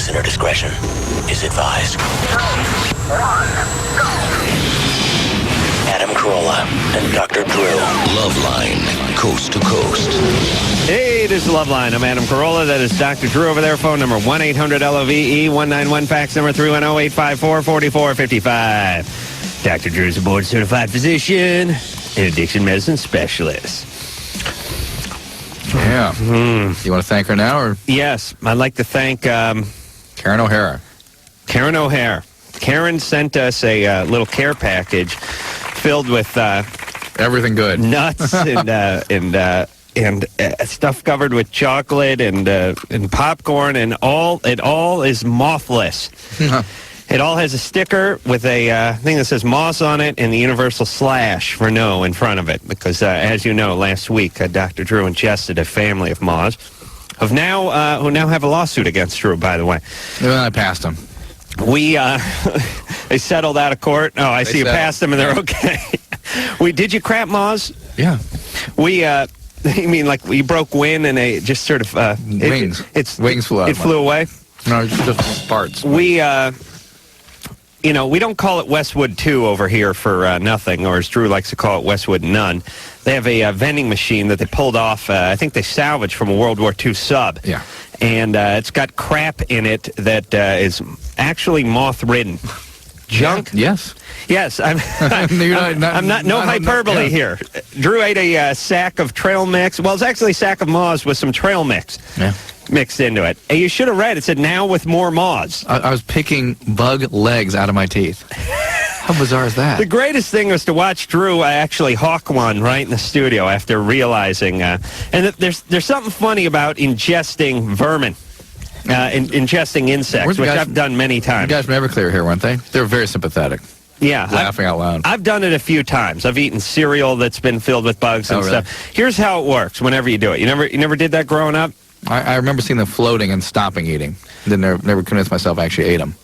Listener discretion is advised. 3, 2, 1, go! Adam Carolla and Dr. Drew. Loveline, coast to coast. Hey, this is Loveline. I'm Adam Carolla. That is Dr. Drew over there. Phone number 1-800-LOVE-191. Fax number 310-854-4455. Dr. Drew is a board-certified physician and addiction medicine specialist. Yeah. You want to thank her now? Or? Yes. I'd like to thank Karen O'Hara. Karen O'Hara. Karen sent us a little care package filled with everything good, nuts and stuff covered with chocolate and popcorn, and it all is mothless. It all has a sticker with a thing that says Moss on it and the universal slash for no in front of it. Because, as you know, last week, Dr. Drew ingested a family of moths who now have a lawsuit against Drew, by the way. Well, I passed them. They settled out of court. Oh, I see you passed them and they're okay. Did you crap moths? Yeah. You mean like we broke wind and they just sort of... wings. Wings flew out. It flew away? No, just parts. We don't call it Westwood 2 over here for nothing, or as Drew likes to call it, Westwood none. They have a vending machine that they pulled off, I think they salvaged from a World War II sub. Yeah. And it's got crap in it that is actually moth-ridden. Junk? Yeah. Yes. No hyperbole here. Drew ate a sack of trail mix. Well, it's actually a sack of moths with some trail mix. Yeah. Mixed into it. And you should have read. It said, now with more moths. I was picking bug legs out of my teeth. How bizarre is that? The greatest thing was to watch Drew actually hawk one right in the studio after realizing. And there's something funny about ingesting vermin, ingesting insects, which I've done many times. The guys from Everclear here, weren't they? They were very sympathetic. Yeah. Laughing out loud. I've done it a few times. I've eaten cereal that's been filled with bugs and stuff. Here's how it works whenever you do it. You never did that growing up? I remember seeing them floating and stopping eating. Then never convinced myself I actually ate them.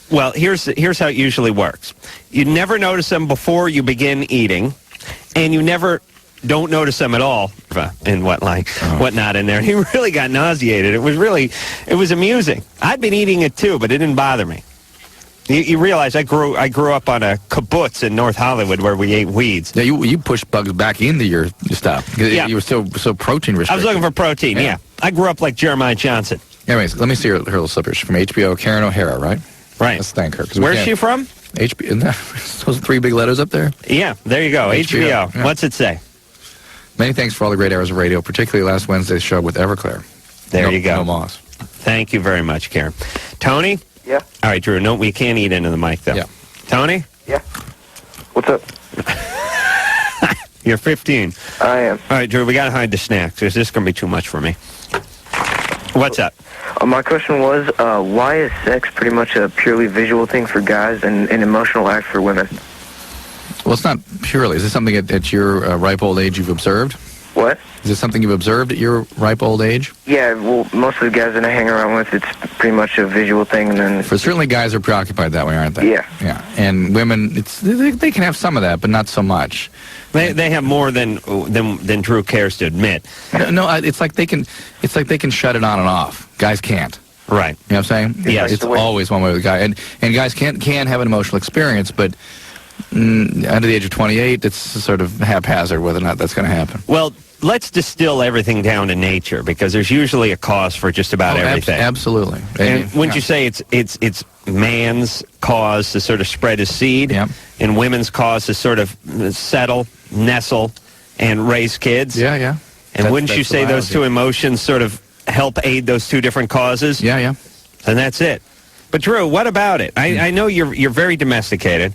Well, here's how it usually works. You never notice them before you begin eating, and you never don't notice them at all and whatnot in there. He really got nauseated. It was amusing. I'd been eating it too, but it didn't bother me. You realize I grew up on a kibbutz in North Hollywood where we ate weeds. Yeah, you pushed bugs back into your stuff. Yeah. You were so protein restricted. I was looking for protein, yeah. I grew up like Jeremiah Johnson. Anyways, let me see her little slippers. From HBO, Karen O'Hara, right? Right. Let's thank her. Where's she from? HBO. Isn't that those 3 big letters up there? Yeah, there you go. HBO. Yeah. What's it say? Many thanks for all the great hours of radio, particularly last Wednesday's show with Everclear. There you go. No moss. Thank you very much, Karen. Tony? Yeah. All right, Drew. No, we can't eat into the mic, though. Yeah. Tony? Yeah. What's up? You're 15. I am. All right, Drew, we got to hide the snacks. This is going to be too much for me. What's up? My question was, why is sex pretty much a purely visual thing for guys and an emotional act for women? Well, it's not purely. Is this something at your ripe old age you've observed? What? Is this something you've observed at your ripe old age? Yeah, well, most of the guys that I hang around with, it's pretty much a visual thing. And then Certainly guys are preoccupied that way, aren't they? Yeah. Yeah. And women, they can have some of that, but not so much. They have more than Drew cares to admit. No, it's like they can shut it on and off. Guys can't. Right. You know what I'm saying? Yes. It's always one way with a guy. And guys can have an emotional experience, but under the age of 28, it's sort of haphazard whether or not that's going to happen. Well, let's distill everything down to nature, because there's usually a cause for just about everything. Absolutely. And wouldn't you say it's man's cause to sort of spread his seed, and women's cause to sort of settle, nestle, and raise kids? Yeah. And wouldn't you say those two emotions sort of help aid those two different causes? Yeah. And that's it. But Drew, what about it? I know you're very domesticated.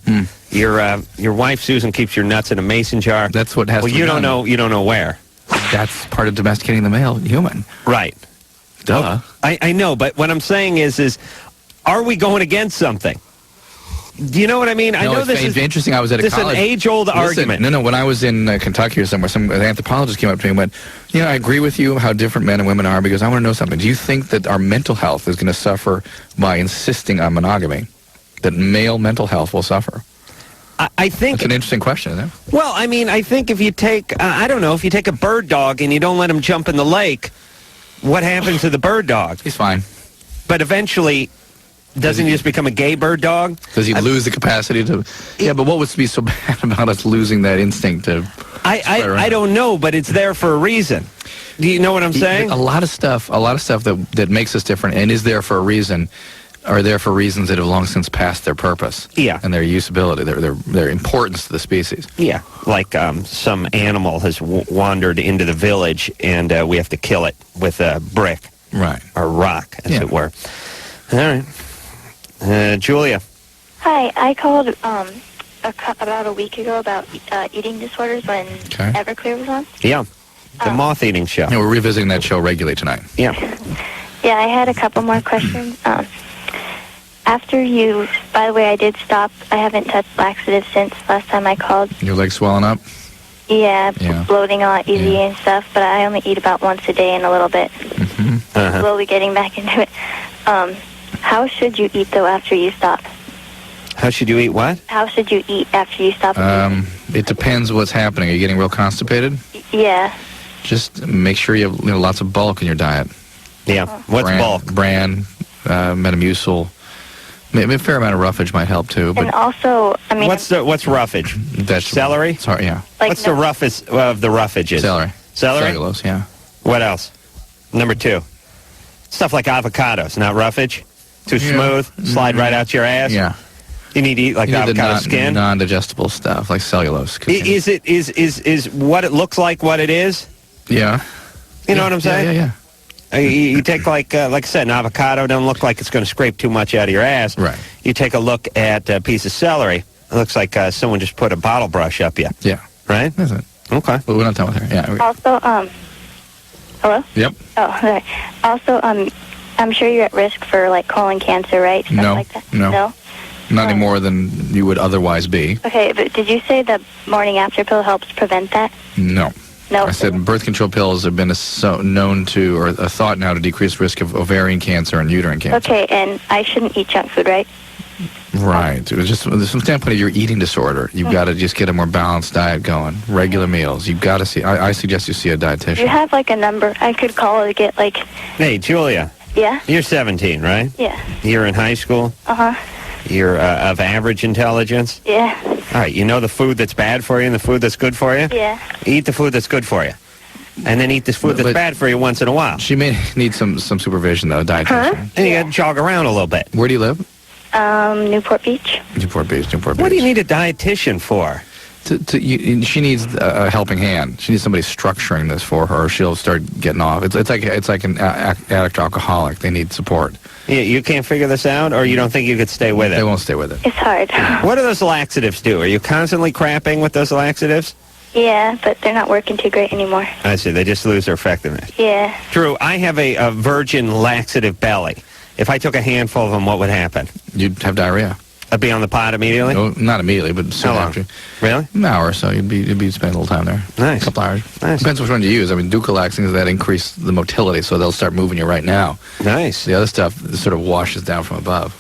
Your wife Susan keeps your nuts in a mason jar. That's what has to be done. You don't know where. That's part of domesticating the male human. Right. Duh. I know, but what I'm saying is are we going against something? Do you know what I mean? I know this is interesting. I was at a college. This is an age-old argument. No. When I was in Kentucky or somewhere, some anthropologist came up to me and went, I agree with you how different men and women are, because I want to know something. Do you think that our mental health is going to suffer by insisting on monogamy? That male mental health will suffer? I think... That's an interesting question, isn't it? Well, I mean, I think if you take, if you take a bird dog and you don't let him jump in the lake, what happens to the bird dog? He's fine. But eventually, doesn't he just become a gay bird dog? Does he lose the capacity to? Yeah, but what would be so bad about us losing that instinct to? I don't know, but it's there for a reason. Do you know what I'm saying? A lot of stuff that makes us different and is there for a reason, are there for reasons that have long since passed their purpose. Yeah. And their usability, their importance to the species. Yeah, like some animal has wandered into the village, and we have to kill it with a brick. Right. Or rock, as it were. All right. Julia. Hi, I called about a week ago about eating disorders when Everclear was on. Yeah, the moth-eating show. Yeah, we're revisiting that show regularly tonight. Yeah. Yeah, I had a couple more questions. After you, by the way, I did stop. I haven't touched laxatives since last time I called. Your legs swelling up? Yeah, bloating a lot easy and stuff, but I only eat about once a day and a little bit. Slowly getting back into it. How should you eat, though, after you stop? How should you eat what? How should you eat after you stop? It depends what's happening. Are you getting real constipated? Yeah. Just make sure you have lots of bulk in your diet. Yeah. What's bulk? Bran, Metamucil. Maybe a fair amount of roughage might help, too. But and also, I mean... What's roughage? Celery? Sorry, yeah. Like what's the roughest of the roughages? Celery. Celery? Cellulose, yeah. What else? Number 2. Stuff like avocados, not roughage. Too smooth, slide right out your ass. Yeah. You need to eat like avocado skin. Non-digestible stuff like cellulose. Is what it looks like what it is? Yeah. You know what I'm saying? Yeah. You take like I said, an avocado don't look like it's going to scrape too much out of your ass. Right. You take a look at a piece of celery. It looks like someone just put a bottle brush up you. Yeah. Right. That's it. Okay. Well, we're not done with her. Yeah. Also, hello? Yep. Oh, okay. Also, I'm sure you're at risk for, like, colon cancer, right? Stuff No. like that. No. Not any more than you would otherwise be. Okay, but did you say the morning after pill helps prevent that? No. No. I said birth control pills have been known to, or a thought now, to decrease risk of ovarian cancer and uterine cancer. Okay, and I shouldn't eat junk food, right? Right. It was just from the standpoint of your eating disorder, you've got to just get a more balanced diet going. Regular meals. You've got to see. I suggest you see a dietitian. Do you have, like, a number I could call to get, like... Hey, Julia. Yeah? You're 17, right? Yeah. You're in high school? Uh-huh. You're of average intelligence? Yeah. All right, you know the food that's bad for you and the food that's good for you? Yeah. Eat the food that's good for you. And then eat the food that's bad for you once in a while. She may need some supervision, though, a dietitian. Huh? And you got to jog around a little bit. Where do you live? Newport Beach. Newport Beach. What do you need a dietitian for? She needs a helping hand. She needs somebody structuring this for her, or she'll start getting off. It's like an addict or alcoholic. They need support. You can't figure this out, or you don't think you could stay with it? They won't stay with it. It's hard. What do those laxatives do? Are you constantly crapping with those laxatives? Yeah, but they're not working too great anymore. I see. They just lose their effectiveness. Yeah. Drew, I have a virgin laxative belly. If I took a handful of them, what would happen? You'd have diarrhea. I'd be on the pot immediately? No, not immediately, but soon How long? after. Really? An hour or so. You'd spend a little time there. Nice. A couple hours. Nice. Depends which one you use. I mean, ducalaxing, that increase the motility, so they'll start moving you right now. Nice. The other stuff sort of washes down from above.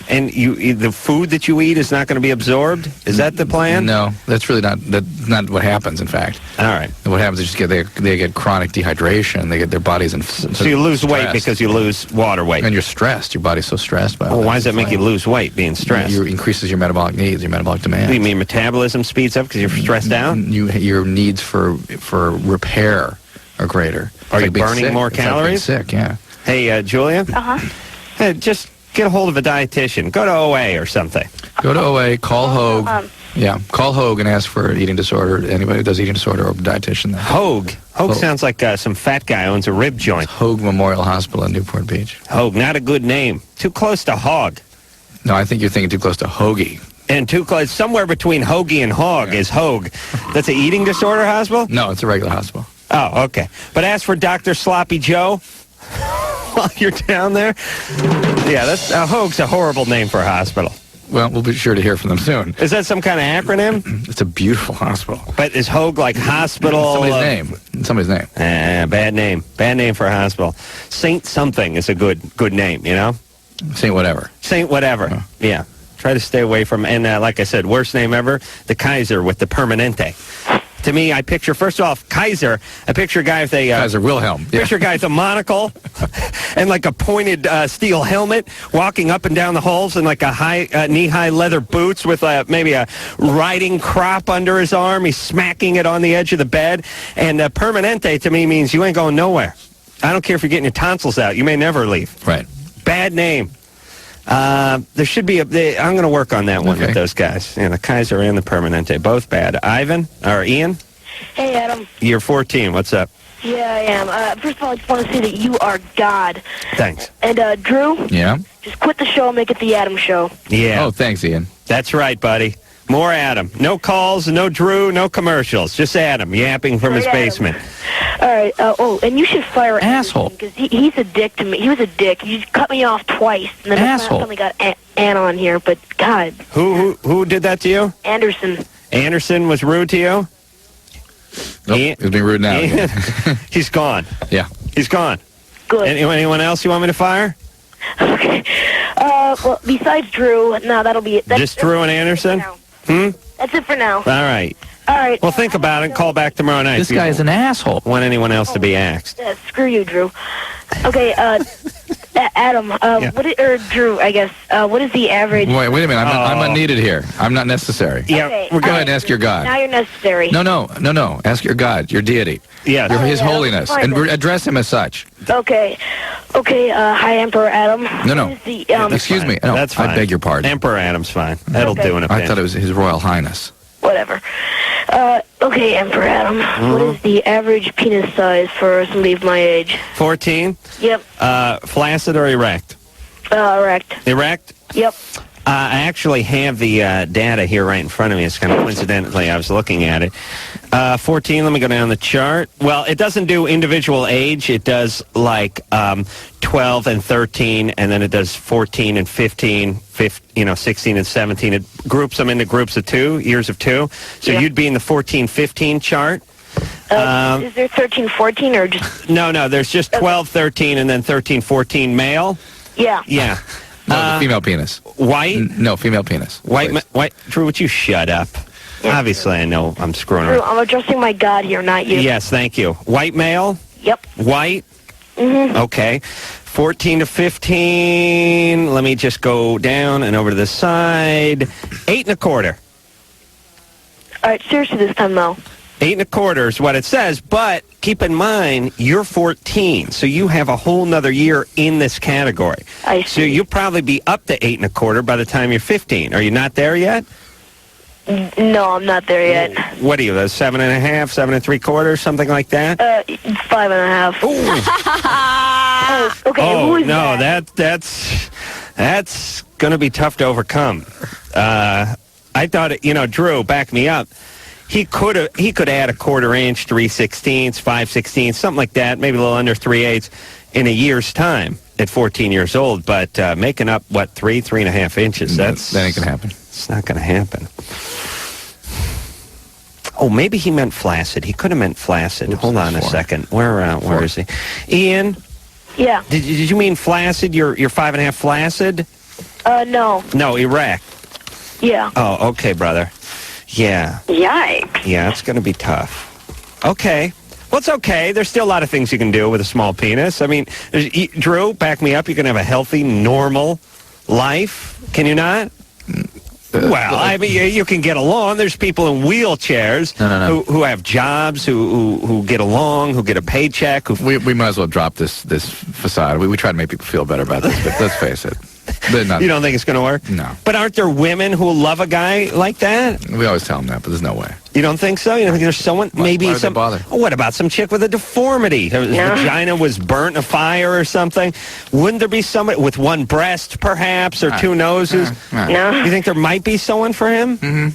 And the food that you eat is not going to be absorbed? Is that the plan? No, that's really not what happens, in fact. All right. What happens is they get chronic dehydration. They get their bodies in. So you lose weight because you lose water weight. And you're stressed. Your body's so stressed by all Well, that. why does that make you lose weight, being stressed? It increases your metabolic needs, your metabolic demands. You mean metabolism speeds up because you're stressed out? Your needs for repair are greater. Are It's you being burning sick. more It's like being calories? sick, yeah. Hey, Julia? Uh-huh. Hey, just get a hold of a dietitian. Go to OA or something. Go to OA, call Hogue. Call Hogue and ask for an eating disorder. Anybody who does eating disorder or a dietitian. There. Hogue. Hogue sounds like some fat guy owns a rib joint. Hogue Memorial Hospital in Newport Beach. Hogue, not a good name. Too close to hog. No, I think you're thinking too close to Hoagie. And too close, somewhere between Hoagie and Hog is Hogue. That's an eating disorder hospital? No, it's a regular hospital. Oh, okay. But ask for Dr. Sloppy Joe while you're down there. Yeah, that's Hogue's a horrible name for a hospital. Well, we'll be sure to hear from them soon. Is that some kind of acronym? It's a beautiful hospital. But is Hogue like hospital? Somebody's name. Bad name. Bad name for a hospital. Saint something is a good name, you know? Saint whatever. Saint whatever. Oh. Yeah. Try to stay away from, and like I said, worst name ever, the Kaiser with the Permanente. To me, I picture, first off, Kaiser. I picture a guy with a... Kaiser Wilhelm. Yeah. Picture a guy with a monocle and like a pointed steel helmet walking up and down the halls in like a knee-high leather boots with maybe a riding crop under his arm. He's smacking it on the edge of the bed. And permanente to me means you ain't going nowhere. I don't care if you're getting your tonsils out. You may never leave. Right. Bad name. There should be I'm going to work on that one with those guys. The Kaiser and the Permanente. Both bad. Ian? Hey, Adam. You're 14. What's up? Yeah, I am. First of all, I just want to say that you are God. Thanks. And, Drew? Yeah? Just quit the show and make it the Adam Show. Yeah. Oh, thanks, Ian. That's right, buddy. More Adam. No calls, no Drew, no commercials. Just Adam yapping from his basement. All right. And you should fire Asshole. Because he's a dick to me. He was a dick. He cut me off twice. And then Asshole. I finally got Anna on here. But, God. Who did that to you? Anderson. Anderson was rude to you? Nope, he's being rude now. He's gone. Yeah. He's gone. Good. Anyone else you want me to fire? Okay. Well, besides Drew, no, that'll be it. Just Drew and Anderson? That's it for now. All right. All right. Well, think about it. Call back tomorrow night. This guy is an asshole. Want anyone else to be axed? Screw you, Drew. Okay, Adam, Drew, I guess. What is the average? Wait a minute. I'm unneeded here. I'm not necessary. Yeah, Okay, Go ahead and ask your God. Now you're necessary. No. Ask your God, your deity. Yes. His holiness. fine, And then. address him as such. Okay, hi, Emperor Adam. No. What is the, Excuse me. No, That's fine. I beg your pardon. Emperor Adam's fine. That'll Okay. do in a I pinch. thought it was His Royal Highness. Whatever. Okay, Emperor Adam. What is the average penis size for somebody of my age? 14? Yep. Flaccid or erect? Erect. Erect? Yep. I actually have the data here right in front of me. It's kind of coincidentally I was looking at it. 14, let me go down the chart. Well, it doesn't do individual age. It does like 12 and 13, and then it does 14 and 15, 16 and 17. It groups them into groups of 2, years of 2. So Yeah. you'd be in the 14-15 chart. Is there 13, 14, or just... No, there's just 12, 13, and then 13, 14 male. Yeah. Yeah. No, the female penis. White? No, female penis. White. Drew, would you shut up? Yeah. Obviously, I know I'm screwing Drew, around. I'm addressing my God here, not you. Yes, thank you. White male? Yep. White? Mm-hmm. Okay. 14 to 15. Let me just go down and over to the side. 8 1/4. All right, seriously this time, though. 8 1/4 is what it says, but keep in mind, you're 14, so you have a whole nother year in this category. I So see. you'll probably be up to 8 1/4 by the time you're 15. Are you not there yet? No, I'm not there yet. What are you, 7 1/2, 7 3/4, something like that? 5 1/2. Okay, who is no, that? that's going to be tough to overcome. I thought, Drew, back me up. He could add 1/4 inch, 3/16, 5/16, something like that, maybe a little under 3/8 in a year's time at 14 years old. But making up 3.5 inches, that ain't gonna happen. It's not going to happen. Oh, maybe he meant flaccid. He could have meant flaccid. Oops, Hold on a 4. second. Where is he? Ian, Yeah. did you mean flaccid? You're 5 1/2 flaccid? No. No, erect. Yeah. Oh, okay, brother. Yeah. Yikes. Yeah, it's going to be tough. Okay. Well, it's okay. There's still a lot of things you can do with a small penis. I mean, Drew, back me up. You can have a healthy, normal life. Can you not? Well, I mean, you can get along. There's people in wheelchairs No. who have jobs, who get along, who get a paycheck. We might as well drop this facade. We try to make people feel better about this, but let's face it. You don't think it's going to work? No. But aren't there women who love a guy like that? We always tell them that, but there's no way. You don't think so? You don't think there's someone, maybe why would they some... bother? Oh, what about some chick with a deformity? Her vagina was burnt in a fire or something? Wouldn't there be somebody with one breast, perhaps, or 2 noses? No. You think there might be someone for him? Mm-hmm.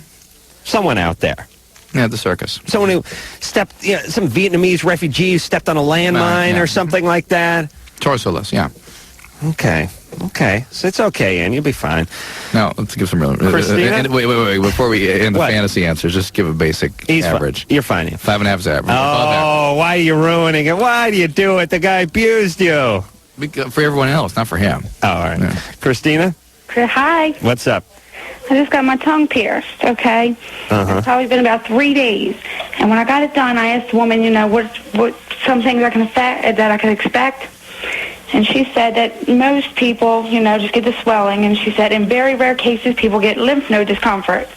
Someone out there. Yeah, the circus. Someone who stepped, some Vietnamese refugee who stepped on a landmine or something like that? Torso-less, yeah. Okay. So it's okay, Ann. You'll be fine. Now, let's give some real... Christina? Wait. Before we end the What? fantasy answers, just give a basic He's average. Fine. You're fine, Ian. 5 1/2 is average. Above average. Oh, why are you ruining it? Why do you do it? The guy abused you. For everyone else, not for him. Oh, all right. Yeah. Christina, Hi. what's up? I just got my tongue pierced, okay? It's probably been about 3 days. And when I got it done, I asked the woman, what some things I can expect. And she said that most people, just get the swelling. And she said in very rare cases, people get lymph node discomfort.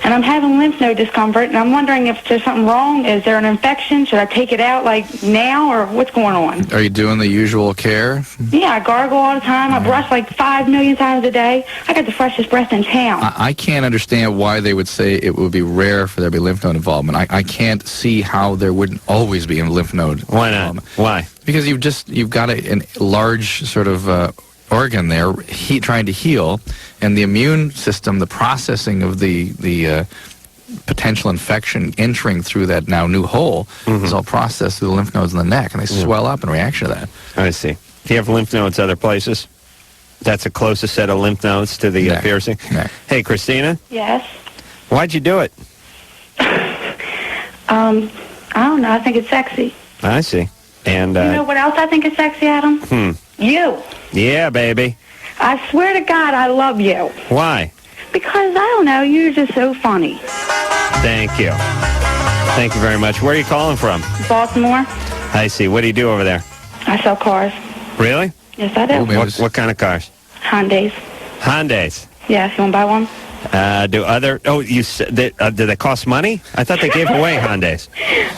And I'm having lymph node discomfort, and I'm wondering if there's something wrong. Is there an infection? Should I take it out, now, or what's going on? Are you doing the usual care? Yeah, I gargle all the time. I brush 5 million times a day. I got the freshest breath in town. I can't understand why they would say it would be rare for there to be lymph node involvement. I can't see how there wouldn't always be a lymph node Why not? Why? Because you've got a large sort of organ there trying to heal, and the immune system, the processing of the potential infection entering through that now new hole is all processed through the lymph nodes in the neck, and they swell up in reaction to that. I see. Do you have lymph nodes other places? That's the closest set of lymph nodes to the piercing? Neck. Hey, Christina? Yes? Why'd you do it? I don't know. I think it's sexy. I see. And you know what else I think is sexy, Adam? You. Yeah, baby. I swear to God, I love you. Why? Because, I don't know, you're just so funny. Thank you. Thank you very much. Where are you calling from? Baltimore. I see. What do you do over there? I sell cars. Really? Yes, I do. Oh, What kind of cars? Hyundais. Hyundais. Yes, you want to buy one? You said do they cost money? I thought they gave away Hyundais.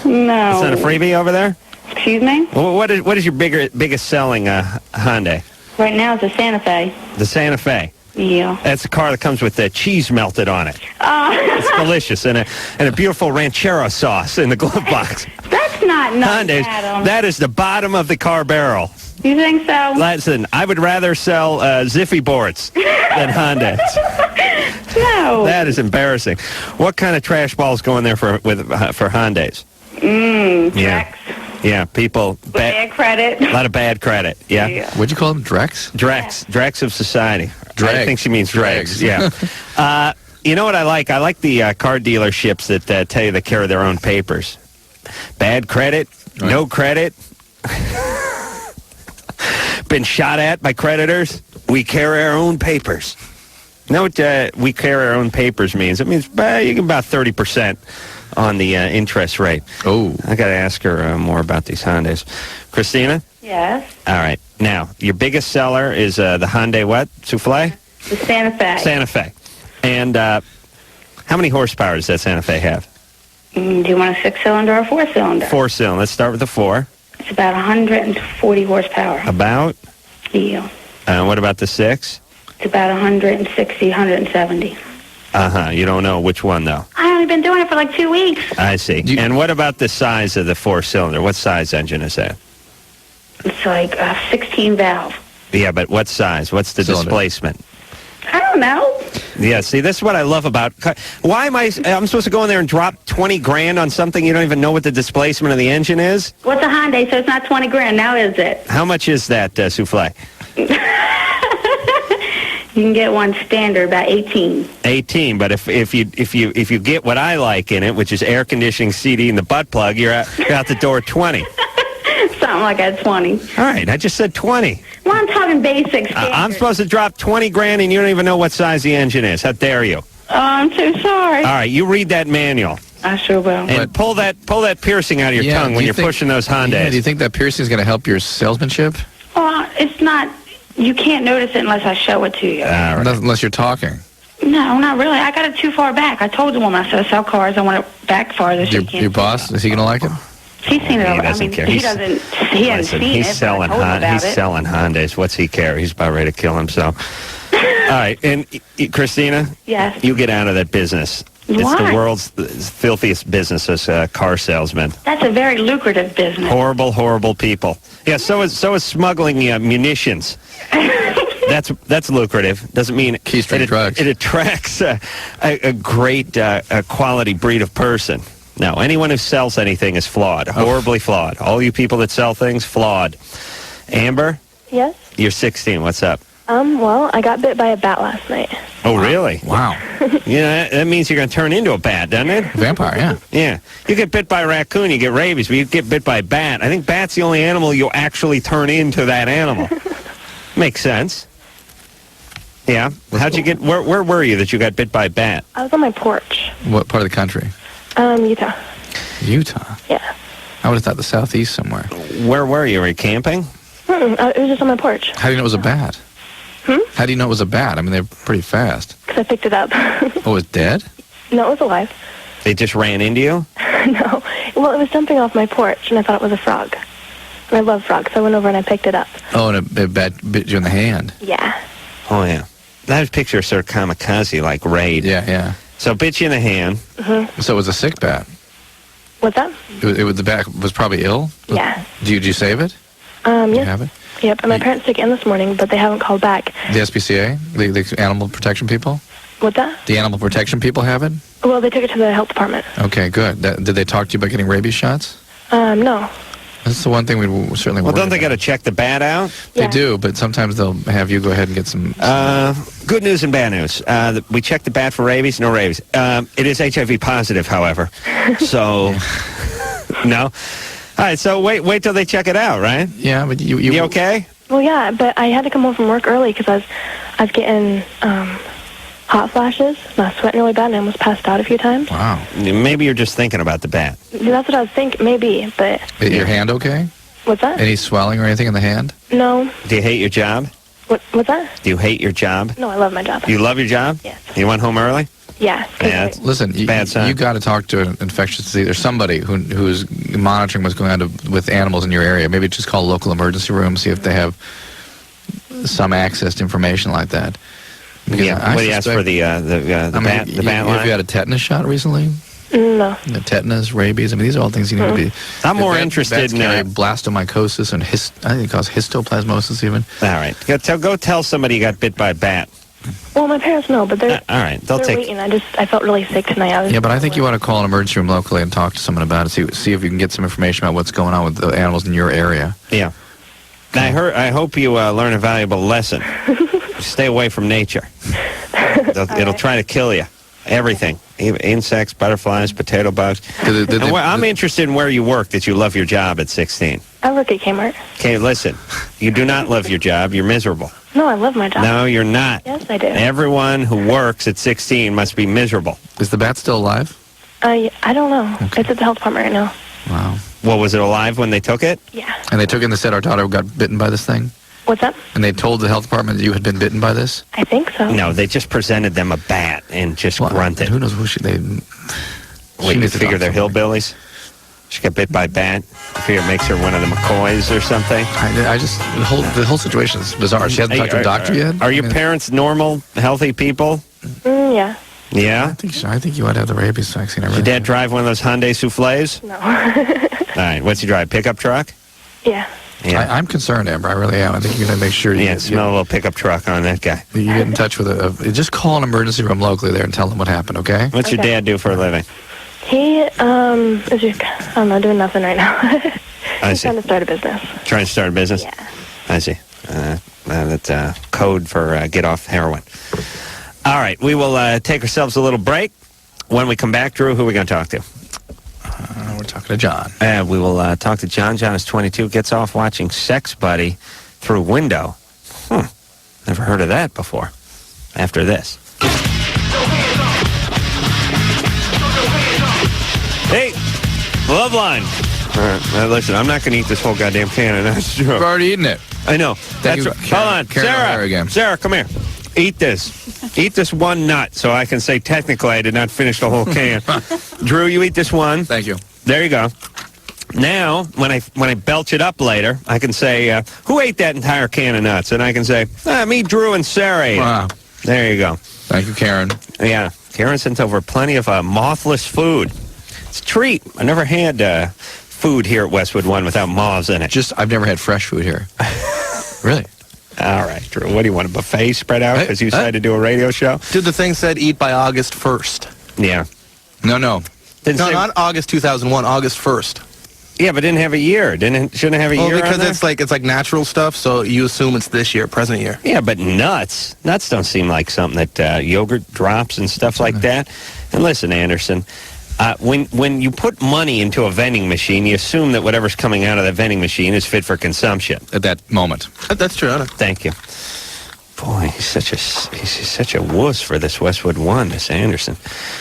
No. It's not a freebie over there? Excuse me? Well, what is your biggest selling Hyundai? Right now it's a Santa Fe. The Santa Fe. Yeah. That's a car that comes with cheese melted on it. It's delicious, and a beautiful ranchero sauce in the glove box. That's not nice, Hyundais, Adam. that is the bottom of the car barrel. You think so? Listen, I would rather sell Ziffy boards than Hyundais. No. That is embarrassing. What kind of trash balls go in there for Hyundais? Drex. Yeah, people. Bad credit. A lot of bad credit, yeah. What'd you call them? Drex? Drex of society. Dregs. I think she means dregs, yeah. You know what I like? I like the car dealerships that tell you they carry their own papers. Bad credit, no credit. Been shot at by creditors. We carry our own papers. You know what we carry our own papers means? It means you get about 30% on the interest rate. Oh. I got to ask her more about these Hyundais. Christina? Yes. All right. Now, your biggest seller is the Hyundai what? Souffle? The Santa Fe. Santa Fe. And how many horsepower does that Santa Fe have? Do you want a 6-cylinder or a 4-cylinder? 4-cylinder. Let's start with the 4. It's about 140 horsepower. About? Yeah. What about the 6? It's about 160, 170. You don't know which one, though. I only been doing it for 2 weeks. I see. And what about the size of the 4-cylinder? What size engine is that? It's a 16 valve. Yeah, but what size? What's the displacement? I don't know. Yeah, see, this is what I love about... Why am I'm supposed to go in there and drop 20 grand on something you don't even know what the displacement of the engine is? What's a Hyundai, so it's not 20 grand, now is it? How much is that, Souffle? You can get one standard, about 18. 18, but if you get what I like in it, which is air conditioning, CD, and the butt plug, you're out the door 20. Something like that, 20. All right, I just said 20. Well, I'm talking basic standard. I'm supposed to drop 20 grand and you don't even know what size the engine is. How dare you? Oh, I'm so sorry. All right, you read that manual. I sure will. And pull that piercing out of your tongue when you're pushing those Hondas. Yeah, do you think that piercing is going to help your salesmanship? Well, it's not. You can't notice it unless I show it to you. Right. Unless you're talking. No, not really. I got it too far back. I told the woman I said I sell cars. I want it back farther. Your boss, is he going to like it? He's seen it. He doesn't care. He doesn't. He hasn't seen he's it. Selling he's selling Hondas. What's he care? He's about ready to kill himself. All right, and Christina. Yes. You get out of that business. Why? It's the world's filthiest business as a car salesman. That's a very lucrative business. Horrible, horrible people. Yeah, so is smuggling munitions. That's lucrative. Doesn't mean keystring drugs. It attracts a great quality breed of person. Now, anyone who sells anything is flawed, horribly flawed. All you people that sell things, flawed. Amber? Yes? You're 16. What's up? Well, I got bit by a bat last night. Oh, really? Wow. Yeah, that means you're going to turn into a bat, doesn't it? Vampire, yeah. Yeah. You get bit by a raccoon, you get rabies, but you get bit by a bat. I think bat's the only animal you'll actually turn into that animal. Makes sense. Yeah? How'd you get... Where were you that you got bit by a bat? I was on my porch. What part of the country? Utah. Utah? Yeah. I would have thought the southeast somewhere. Where were you? Were you camping? It was just on my porch. How do you know it was a bat? How do you know it was a bat? I mean, they're pretty fast. Because I picked it up. Oh, it was dead? No, it was alive. They just ran into you? No. Well, it was jumping off my porch, and I thought it was a frog. And I love frogs, so I went over and I picked it up. Oh, and a bat bit you in the hand? Yeah. Oh, yeah. That was picture sort of kamikaze-like raid. Yeah. So bit you in the hand. So it was a sick bat? What's that? The bat was probably ill? Yeah. Did you save it? Yeah. You have it? Yep, and my parents took it in this morning, but they haven't called back. The SPCA? The animal protection people? What's that? The animal protection people have it? Well, they took it to the health department. Okay, good. Did they talk to you about getting rabies shots? No. That's the one thing we certainly Well, worry don't they got about. to check the bat out? They Yeah. do, but sometimes they'll have you go ahead and get some... Good news and bad news. We checked the bat for rabies, no rabies. It is HIV positive, however. So, no. All right, so wait till they check it out, right? Yeah, but you okay? Well, yeah, but I had to come home from work early because I was getting hot flashes, and I was sweating really bad, and I almost passed out a few times. Wow. Maybe you're just thinking about the bat. That's what I was thinking, maybe, but... Your hand okay? What's that? Any swelling or anything in the hand? No. Do you hate your job? What's that? Do you hate your job? No, I love my job. You love your job? Yes. You went home early? Yeah. Yeah. Listen, Bad sign. you got to talk to an infectious disease or somebody who's monitoring what's going on with animals in your area. Maybe just call a local emergency room, see if they have some access to information like that. Because Yeah. What do you ask for the bat line? Have you had a tetanus shot recently? No. Tetanus, rabies. I mean, these are all things you need to be. I'm more Bats interested in... carry blastomycosis and I think it causes histoplasmosis even. All right. Go tell somebody you got bit by a bat. Well, my parents know, but they're All right. They'll they're take... waiting. I felt really sick tonight. Yeah, but I think you want to call an emergency room locally and talk to someone about it. See if you can get some information about what's going on with the animals in your area. Yeah. I hope you learn a valuable lesson. Stay away from nature. It'll try to kill you. Everything. Insects, butterflies, potato bugs. I'm interested in where you work, that you love your job at 16. I work at Kmart. Okay, listen. You do not love your job. You're miserable. No, I love my job. No, you're not. Yes, I do. Everyone who works at 16 must be miserable. Is the bat still alive? I don't know. Okay. It's at the health department right now. Wow. Well, was it alive when they took it? Yeah. And they took it and they said our daughter got bitten by this thing? What's that? And they told the health department that you had been bitten by this? I think so. No, they just presented them a bat and just grunted. Who knows who they... Wait, you figure they're hillbillies? She got bit by a bat. I figure it makes her one of the McCoys or something. I just... The whole situation is bizarre. She hasn't talked to a doctor yet? Are your parents normal, healthy people? Yeah. Yeah? I think you ought to have the rabies vaccine. Does your dad drive one of those Hyundai Soufflés? No. All right. What's he drive? Pickup truck? Yeah. Yeah. I'm concerned, Amber. I really am. I think you got to make sure you smell a little pickup truck on that guy. You get in touch with just call an emergency room locally there and tell them what happened, okay? What's your dad do for a living? He is just, I don't know, doing nothing right now. He's trying to start a business. Trying to start a business? Yeah. I see. That's code for get off heroin. All right. We will take ourselves a little break. When we come back, Drew, who are we going to talk to? We're talking to John. We will talk to John. John is 22, gets off watching Sex Buddy through window. Never heard of that before. After this. Hey, Loveline. All right, now listen, I'm not going to eat this whole goddamn can of nuts. You've already eaten it. I know. That's right. Hold on, Sarah. Sarah, come here. Eat this. Eat this one nut so I can say technically I did not finish the whole can. Drew, you eat this one. Thank you. There you go. Now, when I belch it up later, I can say, who ate that entire can of nuts? And I can say, me, Drew, and Sarah ate it. Wow. There you go. Thank you, Karen. Yeah. Karen sent over plenty of mothless food. It's a treat. I never had food here at Westwood One without moths in it. I've never had fresh food here. Really? All right, Drew. What do you want, a buffet spread out because you decided to do a radio show? Dude, the thing said eat by August 1st. Yeah. No. No, not August 2001, August 1st. Yeah, but didn't have a year. Shouldn't it have a year? Well, because on there? it's like natural stuff, so you assume it's this year, present year. Yeah, but nuts don't seem like something that yogurt drops and stuff like that. And listen, Anderson, when you put money into a vending machine, you assume that whatever's coming out of that vending machine is fit for consumption. At that moment. That's true. Thank you. Boy, he's such a wuss for this Westwood One, this Anderson.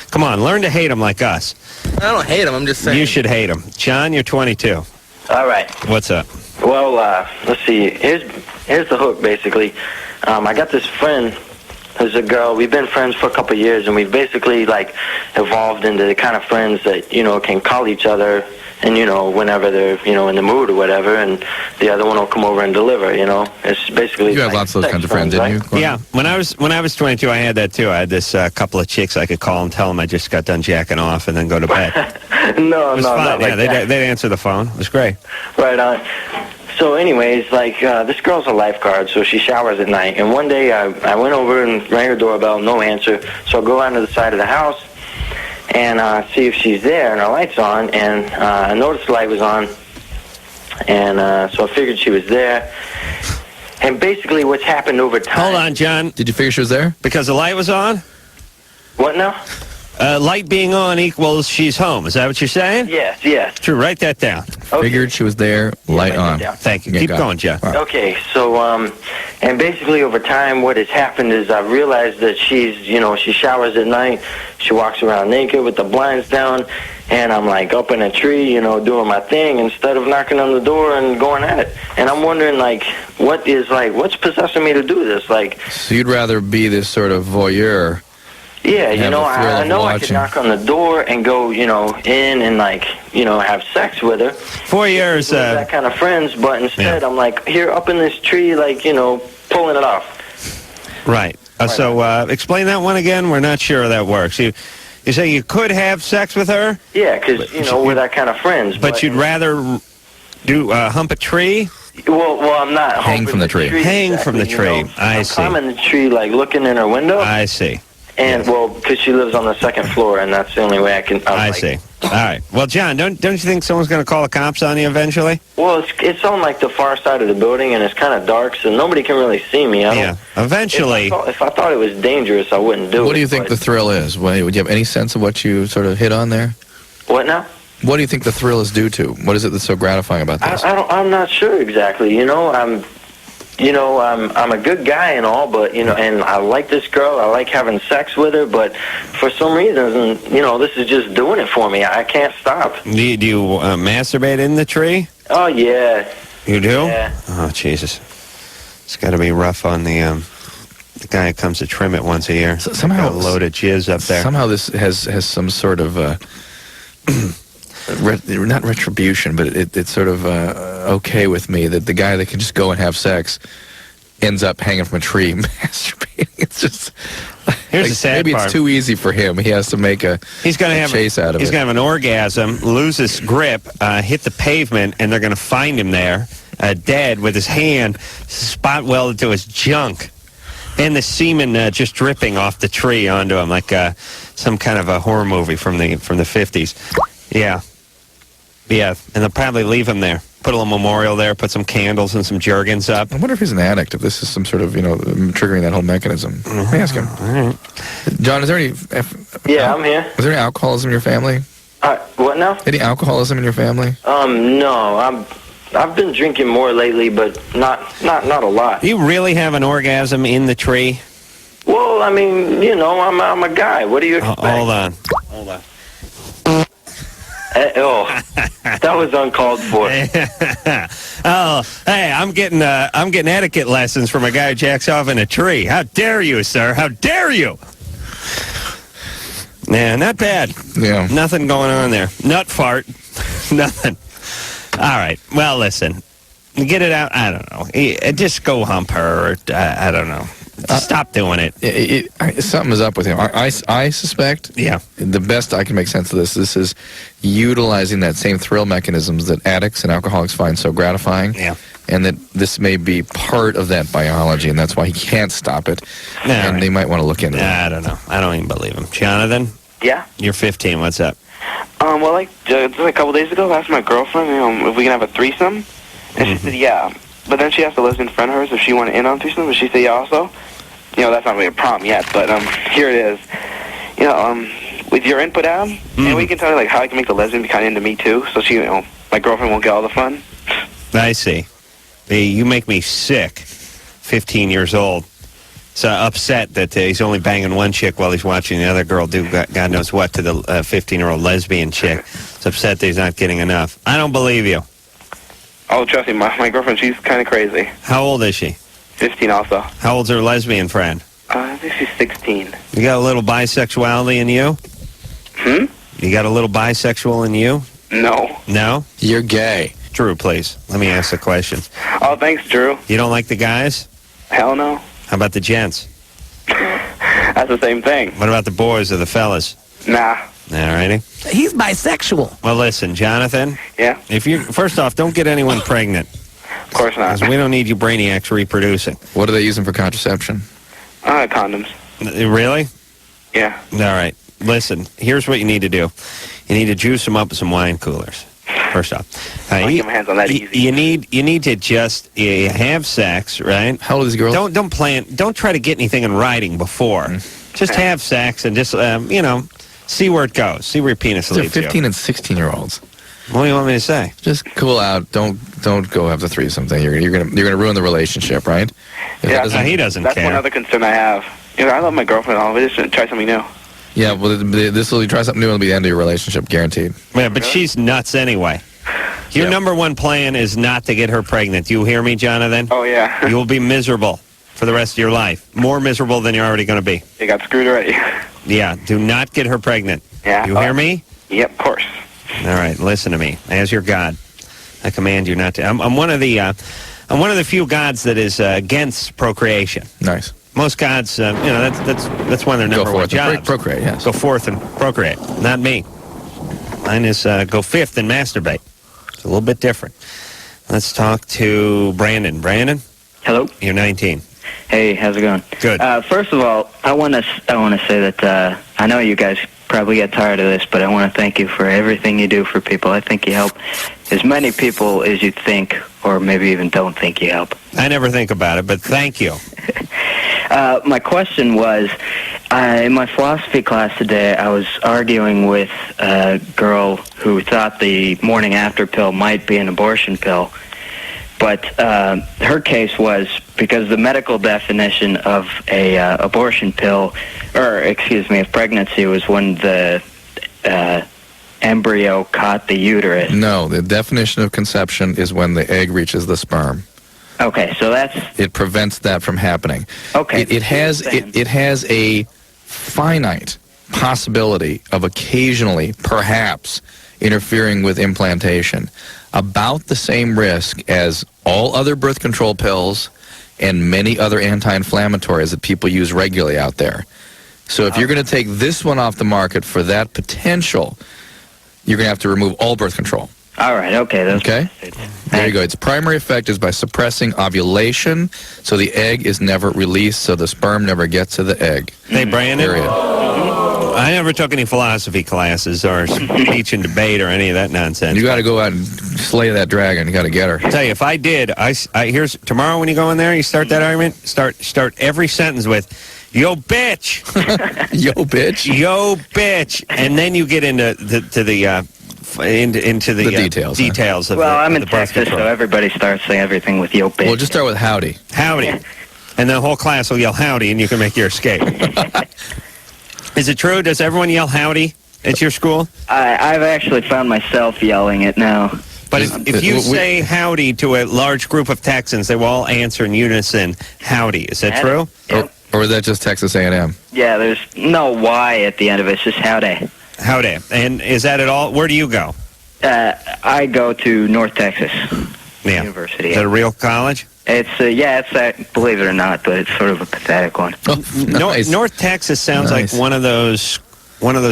Come on, learn to hate him like us. I don't hate him. I'm just saying. You should hate him. John, you're 22. All right. What's up? Well, let's see. Here's the hook, basically. I got this friend who's a girl. We've been friends for a couple of years, and we've basically, like, evolved into the kind of friends that, you know, can call each other and, you know, whenever they're, you know, in the mood or whatever, and the other one will come over and deliver, you know. It's basically... You have lots of those kinds of friends, didn't you? Yeah. When I was 22, I had that, too. I had this couple of chicks I could call and tell them I just got done jacking off and then go to bed. No, not like that. They'd answer the phone. It was great. Right on. So anyways, like, this girl's a lifeguard, so she showers at night. And one day I went over and rang her doorbell, no answer. So I go out to the side of the house and see if she's there, and her light's on. And I noticed the light was on, and so I figured she was there. And basically what's happened over time... Hold on, John. Did you figure she was there? Because the light was on? What now? Light being on equals she's home. Is that what you're saying? Yes. True. Write that down. Okay. Figured she was there, light on. Thank you. Yeah, Keep going, John. Right. Okay, so, and basically over time what has happened is I've realized that she's, you know, she showers at night, she walks around naked with the blinds down, and I'm like up in a tree, you know, doing my thing instead of knocking on the door and going at it. And I'm wondering, like, what's possessing me to do this? Like, So you'd rather be this sort of voyeur. yeah, you Have know, the thrill I of know I could watching. knock on the door and go, you know, in and, like, you know, have sex with her. 4 years. With that kind of friends, but instead I'm like here up in this tree, like, you know, pulling it off. Right. So explain that one again. We're not sure that works. You say you could have sex with her? Yeah, because, you know, we're that kind of friends. But you'd rather do hump a tree? Well, I'm not. Hang from the tree. Hang from the tree. You know. I see. I'm in the tree, like, looking in her window. I see. And, well, because she lives on the second floor, and that's the only way I can... I see. All right. Well, John, don't you think someone's going to call the cops on you eventually? Well, it's on, like, the far side of the building, and it's kind of dark, so nobody can really see me. Yeah. Eventually. If I thought it was dangerous, I wouldn't do it. What do you think the thrill is? Would you have any sense of what you sort of hit on there? What now? What do you think the thrill is due to? What is it that's so gratifying about this? I'm not sure exactly. You know, I'm a good guy and all, but, you know, and I like this girl. I like having sex with her, but for some reason, you know, this is just doing it for me. I can't stop. Do you masturbate in the tree? Oh, yeah. You do? Yeah. Oh, Jesus. It's got to be rough on the guy who comes to trim it once a year. Somehow got a load of jizz up there. Somehow this has some sort of not retribution, but it's sort of okay with me that the guy that can just go and have sex ends up hanging from a tree masturbating. It's just Here's the sad maybe part. it's too easy for him. He has to make a chase out of it. He's going to have an orgasm, lose his grip, hit the pavement, and they're going to find him there, dead, with his hand spot welded to his junk. And the semen just dripping off the tree onto him like some kind of a horror movie from the 50s. Yeah. Yeah, and they'll probably leave him there. Put a little memorial there, put some candles and some Jergens up. I wonder if he's an addict, if this is some sort of, you know, triggering that whole mechanism. Let me ask him. All right. John, is there any... Yeah, I'm here. Is there any alcoholism in your family? What now? Any alcoholism in your family? No. I've been drinking more lately, but not a lot. Do you really have an orgasm in the tree? Well, I mean, you know, I'm a guy. What do you expect? Hold on. That was uncalled for. Oh, hey, I'm getting etiquette lessons from a guy who jacks off in a tree. How dare you, sir? How dare you? Yeah, not bad. Yeah. Nothing going on there. Nut fart. Nothing. All right. Well, listen. Get it out. I don't know. Just go hump her. Or, I don't know. Stop doing it. Something is up with him. I suspect. Yeah. The best I can make sense of this is utilizing that same thrill mechanisms that addicts and alcoholics find so gratifying. Yeah. And that this may be part of that biology, and that's why he can't stop it. And they might want to look into it. I don't know. I don't even believe him. Jonathan? Yeah? You're 15. What's up? Well, like, just a couple days ago, I asked my girlfriend, if we can have a threesome. And she said, yeah. But then she asked a lesbian friend of hers if she wanted in on threesome, and she said, yeah, also. You know, that's not really a problem yet, but here it is. You know, with your input, Adam, and we can tell her, like, how I can make the lesbian be kind of into me, too, so she, my girlfriend won't get all the fun. I see. You make me sick, 15 years old. So upset that he's only banging one chick while he's watching the other girl do God knows what to the 15-year-old lesbian chick. He's upset that he's not getting enough. I don't believe you. Oh, trust me, my girlfriend, she's kind of crazy. How old is she? 15 also. How old's her lesbian friend? I think she's 16. You got a little bisexuality in you? You got a little bisexual in you? No. No? You're gay. Drew, please. Let me ask the question. Oh, thanks, Drew. You don't like the guys? Hell no. How about the gents? That's the same thing. What about the boys or the fellas? Nah. All righty. He's bisexual. Well, listen, Jonathan. Yeah? If you first off, don't get anyone pregnant. Of course not. Because we don't need you brainiacs reproducing. What are they using for contraception? Condoms. Really? Yeah. All right. Listen, here's what you need to do. You need to juice them up with some wine coolers. First off, I'll get my hands on that easy. You need to just have sex, right? How old is the girl? Don't try to get anything in writing before. Just have sex and just see where it goes. See where your penis They're leads you. 15 and 16-year-olds. What do you want me to say? Just cool out. Don't go have the threesome thing. You're gonna ruin the relationship, right? Yeah, he doesn't That's care. one other concern I have. I love my girlfriend. I'll just try something new. Yeah, well, this will try something new. It'll be the end of your relationship, guaranteed. Yeah, but she's nuts anyway. Your number one plan is not to get her pregnant. Do you hear me, Jonathan? Oh, yeah. You will be miserable for the rest of your life. More miserable than you're already going to be. You got screwed already. Yeah, do not get her pregnant. Yeah. You hear me? Yep, of course. All right, listen to me. As your God, I command you not to. I'm one of the few gods that is against procreation. Nice. Most gods, that's one of their number one jobs. Procreate, yes. Go forth and procreate. Not me. Mine is go fifth and masturbate. It's a little bit different. Let's talk to Brandon. Brandon? Hello. You're 19. Hey, how's it going? Good. First of all, I want to say that I know you guys probably get tired of this, but I want to thank you for everything you do for people. I think you help as many people as you think, or maybe even don't think you help. I never think about it, but thank you. My question was, in my philosophy class today, I was arguing with a girl who thought the morning after pill might be an abortion pill. But her case was because the medical definition of a abortion pill, of pregnancy, was when the embryo caught the uterus. No, the definition of conception is when the egg reaches the sperm. Okay, so it prevents that from happening. Okay, it has a finite possibility of occasionally, perhaps, interfering with implantation. About the same risk as all other birth control pills and many other anti-inflammatories that people use regularly out there. So if you're going to take this one off the market for that potential, you're going to have to remove all birth control. All right, okay. Okay? There you go. Its primary effect is by suppressing ovulation, so the egg is never released, so the sperm never gets to the egg. Hey, Brandon. Period. I never took any philosophy classes or speech and debate or any of that nonsense. You got to go out and slay that dragon. You got to get her. I tell you, if I did, here's tomorrow when you go in there, you start that argument. Start every sentence with, "Yo, bitch." Yo, bitch. Yo, bitch, and then you get into the details. Details of I'm in the birth Texas, control. so everybody starts saying everything with "yo, bitch." Well, just start with howdy. Howdy. And the whole class will yell howdy, and you can make your escape. Is it true? Does everyone yell howdy at your school? I've actually found myself yelling it now. But if you say howdy to a large group of Texans, they will all answer in unison, howdy. Is that true? Or is that just Texas A&M? Yeah, there's no Y at the end of it. It's just howdy. Howdy. And is that at all? Where do you go? I go to North Texas University. Is that a real college? It's believe it or not, but it's sort of a pathetic one. Oh, nice. North Texas sounds like one of those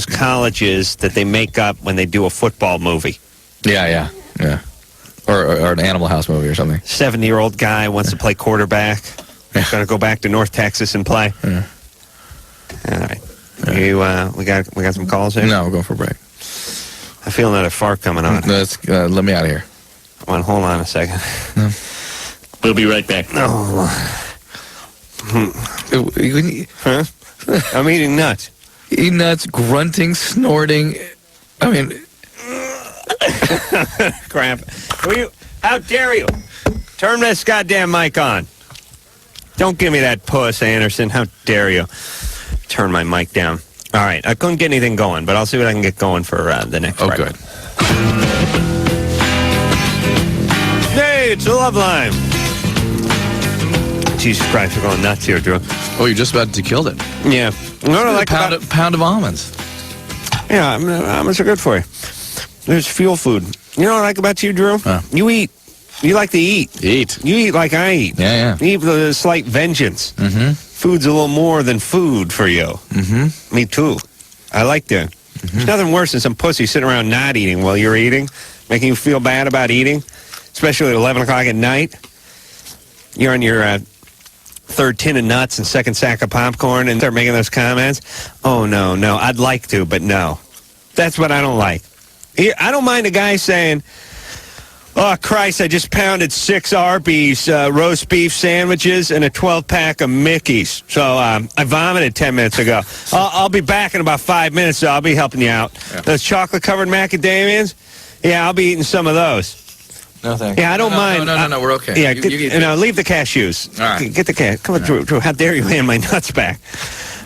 colleges that they make up when they do a football movie. Yeah. Or an Animal House movie or something. 70-year-old guy wants to play quarterback. Going to go back to North Texas and play. Yeah. All right. We got some calls here? No, we're going for a break. I feel another fart coming on. Let me out of here. Hold on a second. No. We'll be right back. Oh. Huh? I'm eating nuts. Eating nuts, grunting, snorting. I mean... Crap. How dare you? Turn this goddamn mic on. Don't give me that puss, Anderson. How dare you? Turn my mic down. All right. I couldn't get anything going, but I'll see what I can get going for the next Friday. Good. Hey, it's the Loveline. Jesus Christ, we're going nuts here, Drew. Oh, you're just about to kill it. Yeah. No, like pound of almonds. Yeah, almonds are good for you. There's fuel food. You know what I like about you, Drew? You eat. You like to eat. You eat like I eat. Yeah. You eat with a slight vengeance. Mm-hmm. Food's a little more than food for you. Mm-hmm. Me too. I like that. There's nothing worse than some pussy sitting around not eating while you're eating, making you feel bad about eating, especially at 11 o'clock at night. You're on your third tin of nuts and second sack of popcorn and start making those comments. Oh, no. I'd like to, but no. That's what I don't like. I don't mind a guy saying, oh, Christ, I just pounded 6 Arby's roast beef sandwiches and a 12-pack of Mickey's. So I vomited 10 minutes ago. I'll be back in about 5 minutes, so I'll be helping you out. Yeah. Those chocolate-covered macadamias, yeah, I'll be eating some of those. No, thank you. Yeah, I don't mind. No, we're okay. Yeah, leave the cashews. All right. Get the cash. Come on, Drew, how dare you hand my nuts back?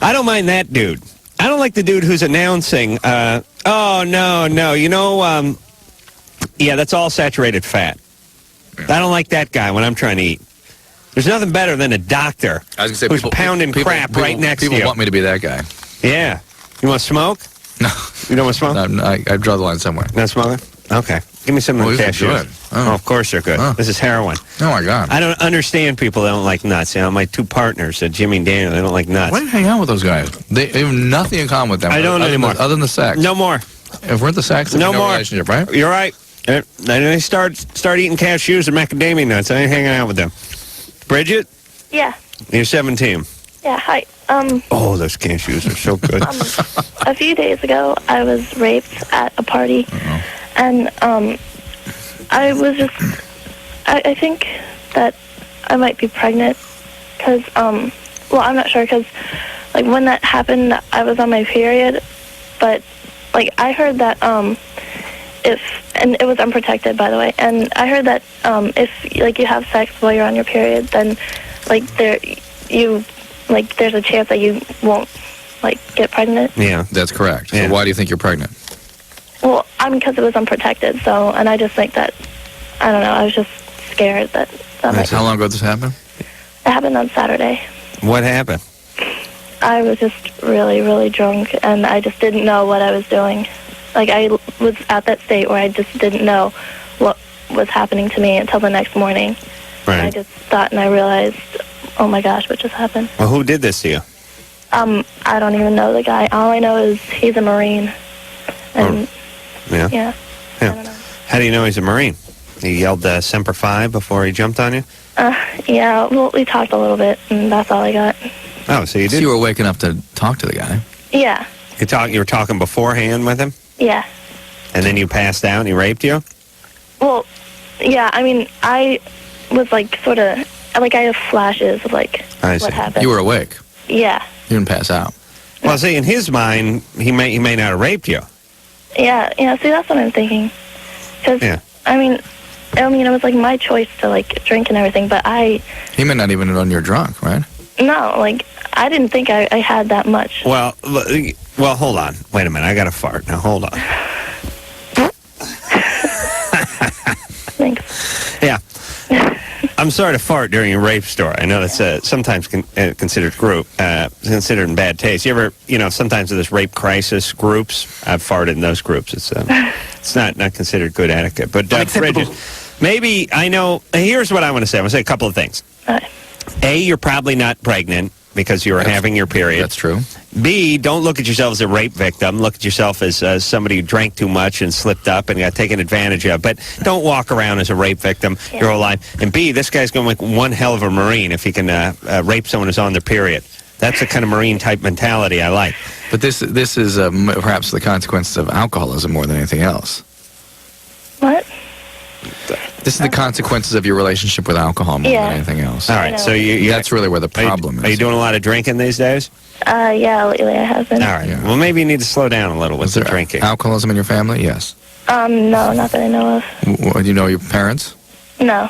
I don't mind that dude. I don't like the dude who's announcing, oh, no, you know, yeah, that's all saturated fat. Yeah. I don't like that guy when I'm trying to eat. There's nothing better than a doctor who's pounding crap right next to you. People want me to be that guy. Yeah. You want to smoke? No. You don't want to smoke? No, I draw the line somewhere. Not smoking? Okay. Give me some of the cashews. Oh, of course they're good. Oh. This is heroin. Oh, my God. I don't understand people that don't like nuts. You know, my 2 partners, Jimmy and Daniel, they don't like nuts. Why do you hang out with those guys? They have nothing in common with them. I don't anymore. Other than the sex. No more. If we're at the sex, no more relationship, right? You're right. And they start eating cashews and macadamia nuts. I ain't hanging out with them. Bridget? Yeah. You're 17. Yeah, hi. Oh, those cashews are so good. A few days ago, I was raped at a party. And, I was just, I think that I might be pregnant. Because, well, I'm not sure, because, like, when that happened, I was on my period. But, like, I heard that, and it was unprotected, by the way, and I heard that if like you have sex while you're on your period, then like there's a chance that you won't like get pregnant. Yeah, that's correct. Yeah. So why do you think you're pregnant? Well, because it was unprotected. So, and I just think that I don't know. I was just scared that. How long ago did this happen? It happened on Saturday. What happened? I was just really, really drunk, and I just didn't know what I was doing. Like, I was at that state where I just didn't know what was happening to me until the next morning. Right. And I just thought and I realized, oh my gosh, what just happened? Well, who did this to you? I don't even know the guy. All I know is he's a Marine. And yeah. I don't know. How do you know he's a Marine? He yelled Semper Fi before he jumped on you? Yeah, well, we talked a little bit, and that's all I got. Oh, so you did? So you were waking up to talk to the guy? Yeah. You were talking beforehand with him? Yeah. And then you passed out and he raped you? Well, yeah, I mean, I was like sort of, like I have flashes of like what happened. You were awake? Yeah. You didn't pass out? Well, see, in his mind, he may not have raped you. Yeah, see, that's what I'm thinking. Because, I mean, it was like my choice to like drink and everything, but He may not even have known you're drunk, right? No, like, I didn't think I had that much. Well, hold on. Wait a minute. I got to fart. Now, hold on. Thanks. Yeah. I'm sorry to fart during a rape story. I know that's sometimes considered considered in bad taste. You ever, sometimes in this rape crisis groups, I've farted in those groups. It's not considered good etiquette. But Bridget, maybe I know. Here's what I want to say. I want to say a couple of things. A, you're probably not pregnant because you were having your period. That's true. B, don't look at yourself as a rape victim. Look at yourself as somebody who drank too much and slipped up and got taken advantage of. But don't walk around as a rape victim your whole life. And B, this guy's going to make one hell of a Marine if he can rape someone who's on their period. That's the kind of Marine-type mentality I like. But this is perhaps the consequences of alcoholism more than anything else. What? This is the consequences of your relationship with alcohol more than anything else. All right, so that's really where the problem is. Are you doing a lot of drinking these days? Yeah, lately I have been. All right. Yeah. Well, maybe you need to slow down a little with the drinking. Alcoholism in your family? Yes. No, not that I know of. Do you know your parents? No.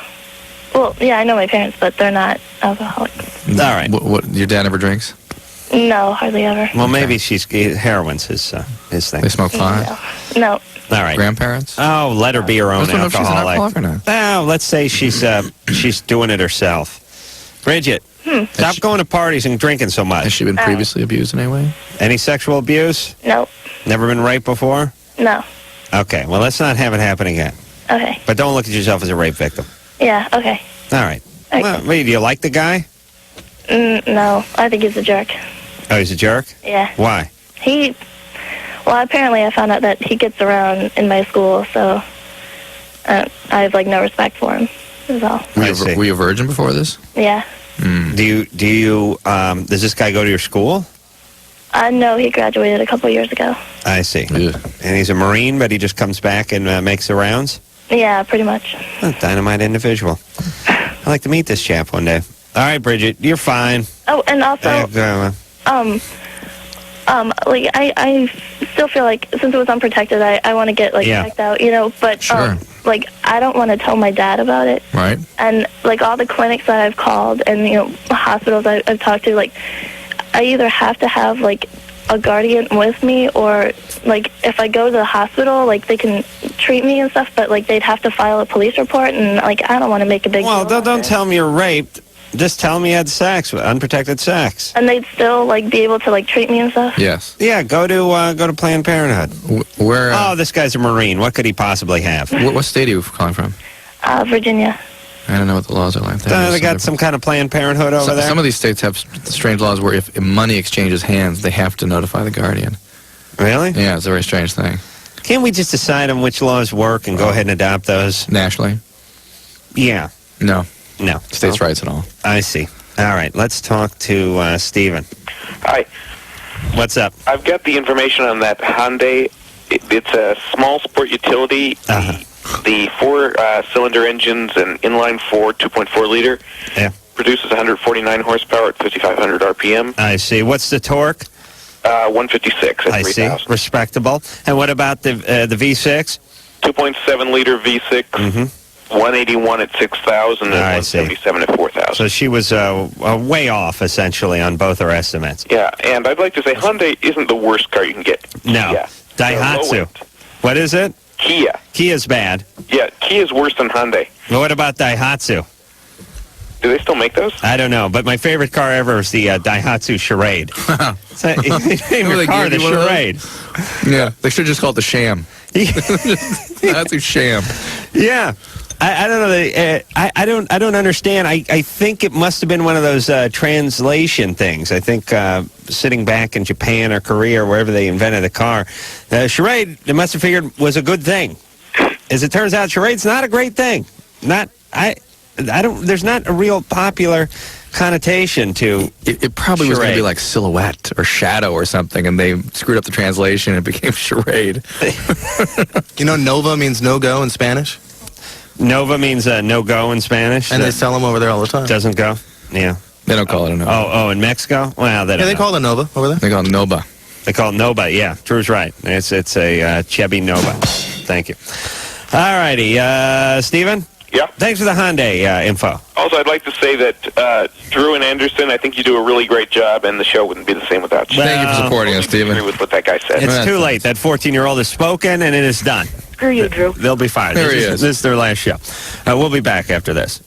Well, yeah, I know my parents, but they're not alcoholics. All right. What your dad never drinks? No, hardly ever. Well, maybe heroin's his thing. They smoke pot? No. All right. Grandparents? Oh, let her be her own I just don't know if she's an alcoholic. alcoholic or not. Oh, let's say she's doing it herself. Bridget, stop going to parties and drinking so much. Has she been previously abused in any way? Any sexual abuse? No. Never been raped before? No. Okay, well, let's not have it happen again. Okay. But don't look at yourself as a rape victim. Yeah, okay. All right. Okay. Well, wait, do you like the guy? No, I think he's a jerk. Oh, he's a jerk? Yeah. Why? Well, apparently I found out that he gets around in my school, so I have, no respect for him, is all. Were you a virgin before this? Yeah. Do you, does this guy go to your school? No, he graduated a couple years ago. I see. Yeah. And he's a Marine, but he just comes back and makes the rounds? Yeah, pretty much. A dynamite individual. I'd like to meet this chap one day. All right, Bridget, you're fine. Oh, and also, I still feel like since it was unprotected, I want to get checked out, but Sure. I don't want to tell my dad about it. Right. And all the clinics that I've called and hospitals I've talked to, I either have to have a guardian with me, or if I go to the hospital, they can treat me and stuff, but they'd have to file a police report, and I don't want to make a big deal. Well, don't tell me you're raped. Just tell me you had sex, unprotected sex. And they'd still be able to treat me and stuff. Yes. Yeah, go to Planned Parenthood. Where? Oh, this guy's a Marine. What could he possibly have? What state are you calling from? Virginia. I don't know what the laws are like there. They got some kind of Planned Parenthood over there? Some of these states have strange laws where if money exchanges hands, they have to notify the guardian. Really? Yeah, it's a very strange thing. Can't we just decide on which laws work and go ahead and adopt those? Nationally? Yeah. No. States' rights and all. I see. All right, let's talk to Stephen. Hi. What's up? I've got the information on that Hyundai. It's a small sport utility. The four-cylinder engines and inline four, 2.4 liter. Yeah. Produces 149 horsepower at 5,500 RPM. I see. What's the torque? 156 at 3,000. See. Respectable. And what about the V6? 2.7 liter V6. 181 at 6,000 and 177 at 4,000. So she was way off, essentially, on both her estimates. Yeah, and I'd like to say Hyundai isn't the worst car you can get. No. Kia. Daihatsu. What is it? Kia. Kia's bad. Yeah, Kia's worse than Hyundai. Well, what about Daihatsu? Do they still make those? I don't know, but my favorite car ever is the Daihatsu Charade. Favorite car, the Charade. Yeah, they should just call it the Sham. Daihatsu Sham. Yeah. I don't know. I don't understand. I think it must have been one of those translation things. I think sitting back in Japan or Korea or wherever they invented the car, charade, they must have figured was a good thing. As it turns out, charade's not a great thing. There's not a real popular connotation to it probably was going to be like silhouette or shadow or something, and they screwed up the translation and it became charade. Nova means no-go in Spanish? Nova means no-go in Spanish. And they sell them over there all the time. Doesn't go? Yeah. They don't call it a Nova. Oh, in Mexico? Well, they call it a Nova over there. They call it Nova. They call it Nova, yeah. Drew's right. It's a Chevy Nova. Thank you. All righty. Stephen? Yeah? Thanks for the Hyundai info. Also, I'd like to say that Drew and Anderson, I think you do a really great job, and the show wouldn't be the same without you. Thank you for supporting us, Stephen. I agree with what that guy said. It's too late. That 14-year-old has spoken, and it is done. Screw you, Drew. They'll be fired. There he is. is. This is their last show. We'll be back after this.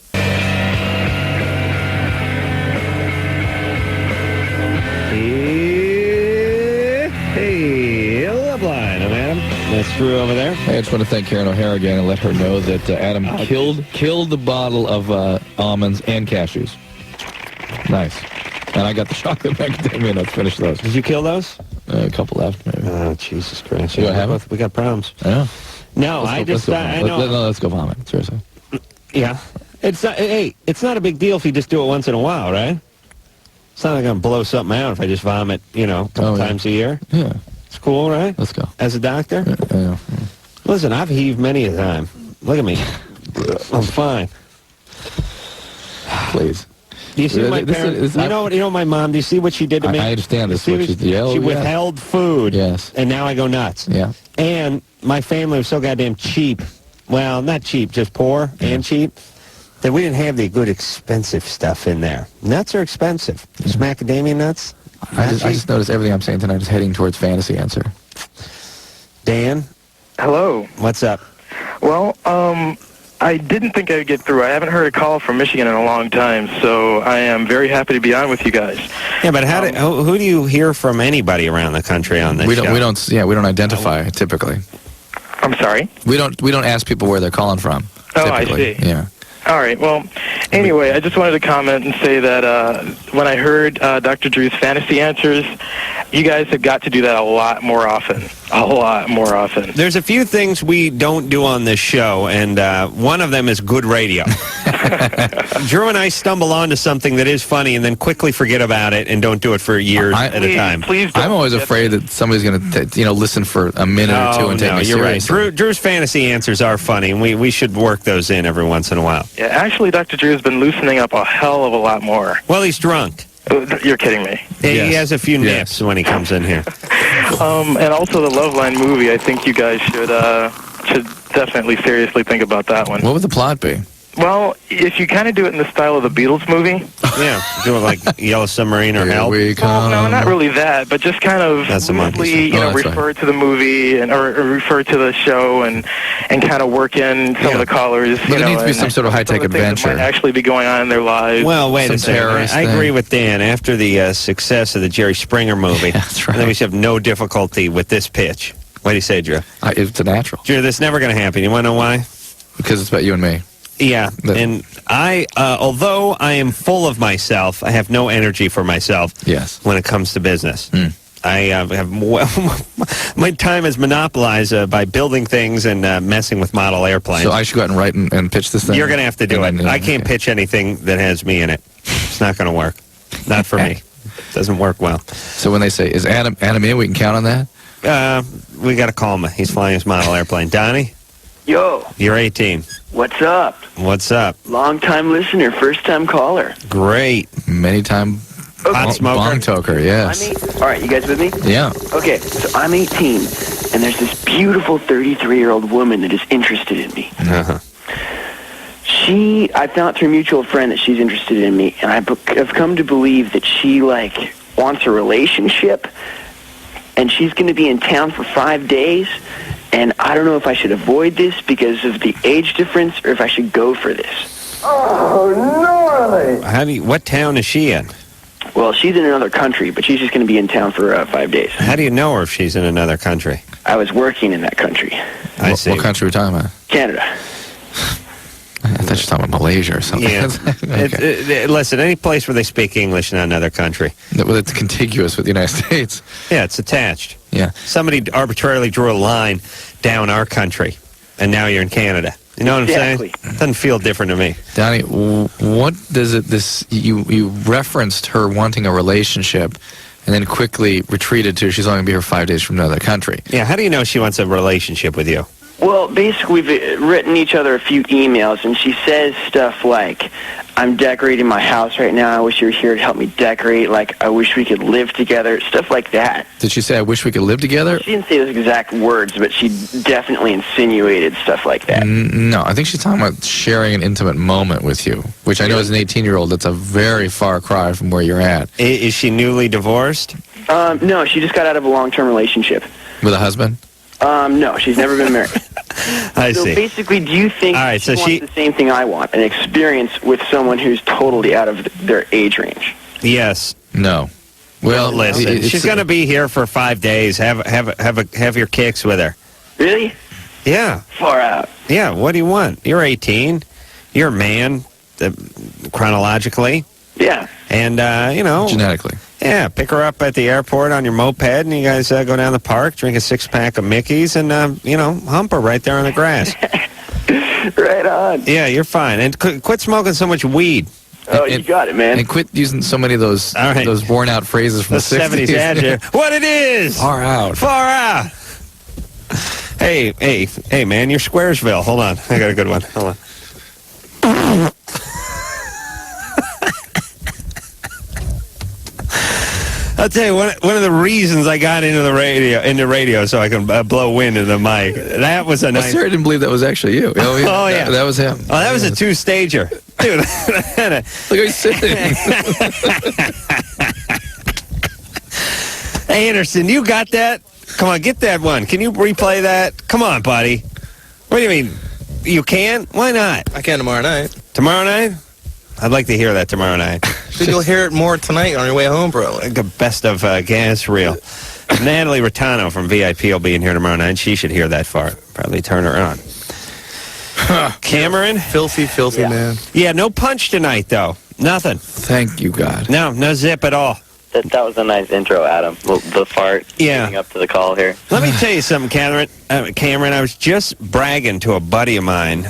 Hey, Loveline. I'm Adam. That's Drew over there. Hey, I just want to thank Karen O'Hara again and let her know that Adam killed the bottle of almonds and cashews. Nice. And I got the chocolate macadamia nuts. Finish those. Did you kill those? A couple left, maybe. Oh, Jesus Christ. You have it? We got problems. I know. No, I know. Let's go vomit. Seriously. Yeah. It's not a big deal if you just do it once in a while, right? It's not like I'm going to blow something out if I just vomit, a couple times a year. Yeah. It's cool, right? Let's go. As a doctor? Yeah. Listen, I've heaved many a time. Look at me. I'm fine. Please. Do you see my parents? You know my mom, do you see what she did to me? I understand this. She withheld food. Yes. And now I go nuts. Yeah. And my family was so goddamn cheap. Well, not cheap, just poor and cheap. that we didn't have the good expensive stuff in there. Nuts are expensive. Those macadamia nuts. I just noticed everything I'm saying tonight is heading towards fantasy answer. Dan? Hello. What's up? Well, I didn't think I would get through. I haven't heard a call from Michigan in a long time, so I am very happy to be on with you guys. Yeah, but who do you hear from anybody around the country on this show? We don't identify typically. I'm sorry? We don't ask people where they're calling from. Oh, typically. I see. Yeah. All right. Well, anyway, I just wanted to comment and say that when I heard Dr. Drew's fantasy answers, you guys have got to do that a lot more often. A lot more often. There's a few things we don't do on this show, and one of them is good radio. Drew and I stumble onto something that is funny and then quickly forget about it and don't do it for years at a time. Please I'm always afraid that somebody's going to listen for a minute or two and take me you're right. seriously. Drew's fantasy answers are funny, and we should work those in every once in a while. Yeah, actually, Dr. Drew's been loosening up a hell of a lot more. Well, he's drunk. You're kidding me. He has a few nips when he comes in here. And also the Loveline movie, I think you guys should definitely seriously think about that one. What would the plot be? Well, if you kind of do it in the style of the Beatles movie. Yeah, do it like Yellow Submarine or Help. Well, no, not really that, but just kind of loosely, refer to the movie or refer to the show and kind of work in some of the callers. But there needs to be some sort of high-tech adventure. That might actually be going on in their lives. Well, wait a second. I agree with Dan. After the success of the Jerry Springer movie, that's right. I think we should have no difficulty with this pitch. What do you say, Drew? It's a natural. Drew, that's never going to happen. You want to know why? Because it's about you and me. Yeah, and although I am full of myself, I have no energy for myself. Yes. When it comes to business, I have my time is monopolized by building things and messing with model airplanes. So I should go out and write and pitch this thing. You're going to have to do it. I can't pitch anything that has me in it. It's not going to work. Not for me. It doesn't work well. So when they say, "Is Adam in?" We can count on that. We got to call him. He's flying his model airplane. Donnie. Yo. You're 18. What's up? What's up? Long-time listener, first-time caller. Great. Many-time hot smoker. Bong toker, yes. All right, you guys with me? Yeah. Okay, so I'm 18, and there's this beautiful 33-year-old woman that is interested in me. Uh-huh. I found through a mutual friend that she's interested in me, and I've come to believe that she, wants a relationship, and she's going to be in town for 5 days. And I don't know if I should avoid this because of the age difference or if I should go for this. Oh, gnarly! What town is she in? Well, she's in another country, but she's just going to be in town for 5 days. How do you know her if she's in another country? I was working in that country. I see. What country are we talking about? Canada. I thought you were talking about Malaysia or something. Yeah. Okay. Listen, any place where they speak English in another country. Well, it's contiguous with the United States. Yeah, it's attached. Yeah. Somebody arbitrarily drew a line down our country, and now you're in Canada. You know what I'm saying? It doesn't feel different to me. Donnie, what does you referenced her wanting a relationship and then quickly retreated to she's only going to be here 5 days from another country. Yeah, how do you know she wants a relationship with you? Well, basically, we've written each other a few emails, and she says stuff like, I'm decorating my house right now. I wish you were here to help me decorate. Like, I wish we could live together. Stuff like that. Did she say, I wish we could live together? She didn't say those exact words, but she definitely insinuated stuff like that. No, I think she's talking about sharing an intimate moment with you, which I know as an 18-year-old, that's a very far cry from where you're at. Is she newly divorced? No, she just got out of a long-term relationship. With a husband? No, she's never been married. I so see. Basically, do you think so she wants the same thing I want, an experience with someone who's totally out of their age range? Yes. No. Well, listen, she's going to be here for 5 days. Have your kicks with her. Really? Yeah. Far out. Yeah, what do you want? You're 18. You're a man, chronologically. Yeah. And, genetically. Yeah, pick her up at the airport on your moped, and you guys go down the park, drink a six-pack of Mickey's, and, hump her right there on the grass. Right on. Yeah, you're fine. And quit smoking so much weed. Oh, you got it, man. And quit using so many of those worn-out phrases from the 70s. Adjective. What it is! Far out. Far out! Hey, man, you're Squaresville. Hold on. I got a good one. Hold on. I'll tell you, one of the reasons I got into radio so I can blow wind into the mic. That was a nice... I didn't believe that was actually you. Oh, yeah. That was him. Oh, that was a two-stager. Dude, Look how he's sitting. Hey, Anderson, you got that? Come on, get that one. Can you replay that? Come on, buddy. What do you mean? You can? Why not? I can tomorrow night. Tomorrow night? I'd like to hear that tomorrow night. Dude, you'll hear it more tonight on your way home, bro. Like a best of gas reel. Natalie Rattano from VIP will be in here tomorrow night. She should hear that fart. Probably turn her on. Cameron? Filthy man. Yeah, no punch tonight, though. Nothing. Thank you, God. No zip at all. That was a nice intro, Adam. The fart leading up to the call here. Let me tell you something, Cameron. I was just bragging to a buddy of mine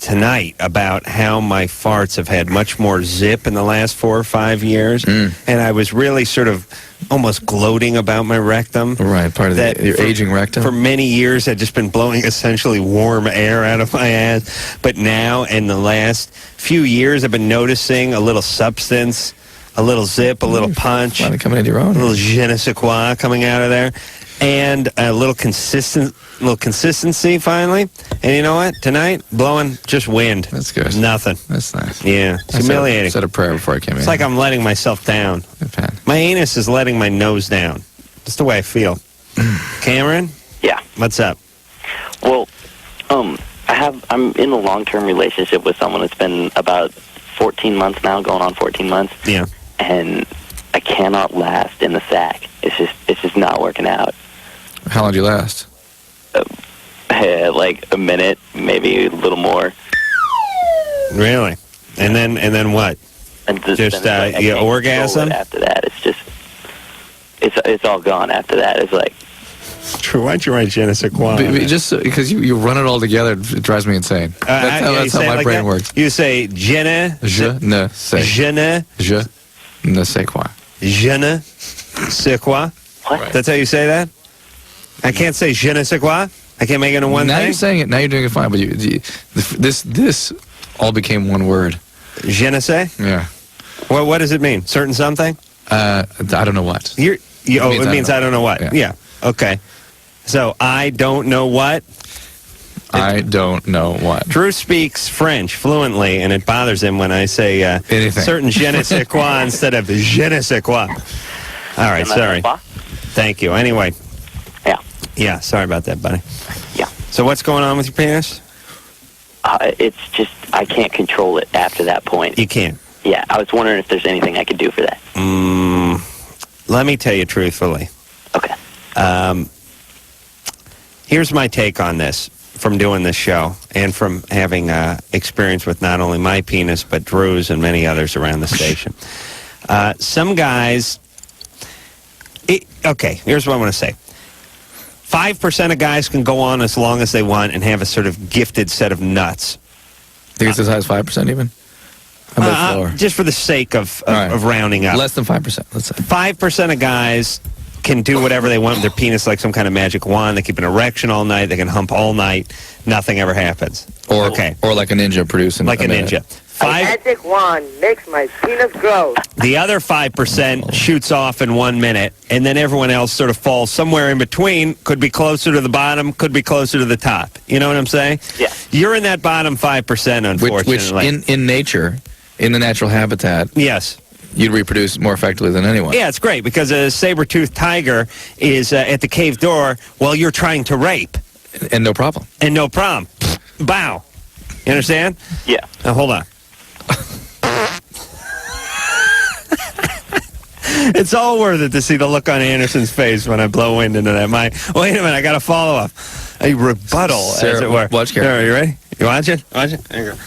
tonight about how my farts have had much more zip in the last 4 or 5 years. And I was really sort of almost gloating about my rectum. Right, part of your aging rectum. For many years, I'd just been blowing essentially warm air out of my ass. But now, in the last few years, I've been noticing a little substance, a little zip, a little punch. Finally coming into your own. A little je ne sais quoi coming out of there. And a little consistency, finally. And you know what? Tonight, blowing just wind. That's good. Nothing. That's nice. Yeah, it's humiliating. I said a prayer before I came in. It's like I'm letting myself down. My anus is letting my nose down. That's the way I feel. Cameron? Yeah. What's up? Well, I'm in a long-term relationship with someone. It's been about 14 months now, going on 14 months. Yeah. And I cannot last in the sack. It's just not working out. How long do you last? Like a minute, maybe a little more. Really? And then what? And just then you orgasm? After that, it's all gone after that. It's like... True. Why'd you write je ne sais quoi? Just because you run it all together, it drives me insane. That's how my brain works. You say je ne sais quoi. Je ne sais quoi? What? That's how you say that? I can't say je ne sais quoi? I can't make it in one now thing? You're saying it. Now you're doing it fine. But this all became one word. Je ne sais? Yeah. What does it mean? Certain something? I don't know what. It means I don't know what. Yeah. Okay. So, I don't know what? I don't know what. Drew speaks French fluently, and it bothers him when I say anything. Certain je ne sais quoi instead of je ne sais quoi. All right, sorry. Thank you. Anyway. Yeah. Yeah, sorry about that, buddy. Yeah. So what's going on with your penis? It's just, I can't control it after that point. You can't? Yeah, I was wondering if there's anything I could do for that. Let me tell you truthfully. Okay. Here's my take on this from doing this show and from having experience with not only my penis, but Drew's and many others around the station. Some guys... okay, here's what I want to say. 5% of guys can go on as long as they want and have a sort of gifted set of nuts. Think it's as high as 5% even? How about lower? Just for the sake of rounding up. Less than 5%, let's say. 5% of guys can do whatever they want with their penis like some kind of magic wand. They keep an erection all night. They can hump all night. Nothing ever happens. Or like a ninja producing. Like a ninja. A magic wand makes my penis grow. The other 5% shoots off in 1 minute, and then everyone else sort of falls somewhere in between. Could be closer to the bottom, could be closer to the top. You know what I'm saying? Yeah. You're in that bottom 5%, unfortunately. Which in nature, in the natural habitat, yes, you'd reproduce more effectively than anyone. Yeah, it's great because a saber-toothed tiger is at the cave door while you're trying to rape. And no problem. And no problem. Bow. You understand? Yeah. Now, hold on. It's all worth it to see the look on Anderson's face when I blow wind into that mic. Wait a minute, I got a follow-up. A rebuttal, as it were. Watch here. Are you ready? You watch it? Watch it? There you go.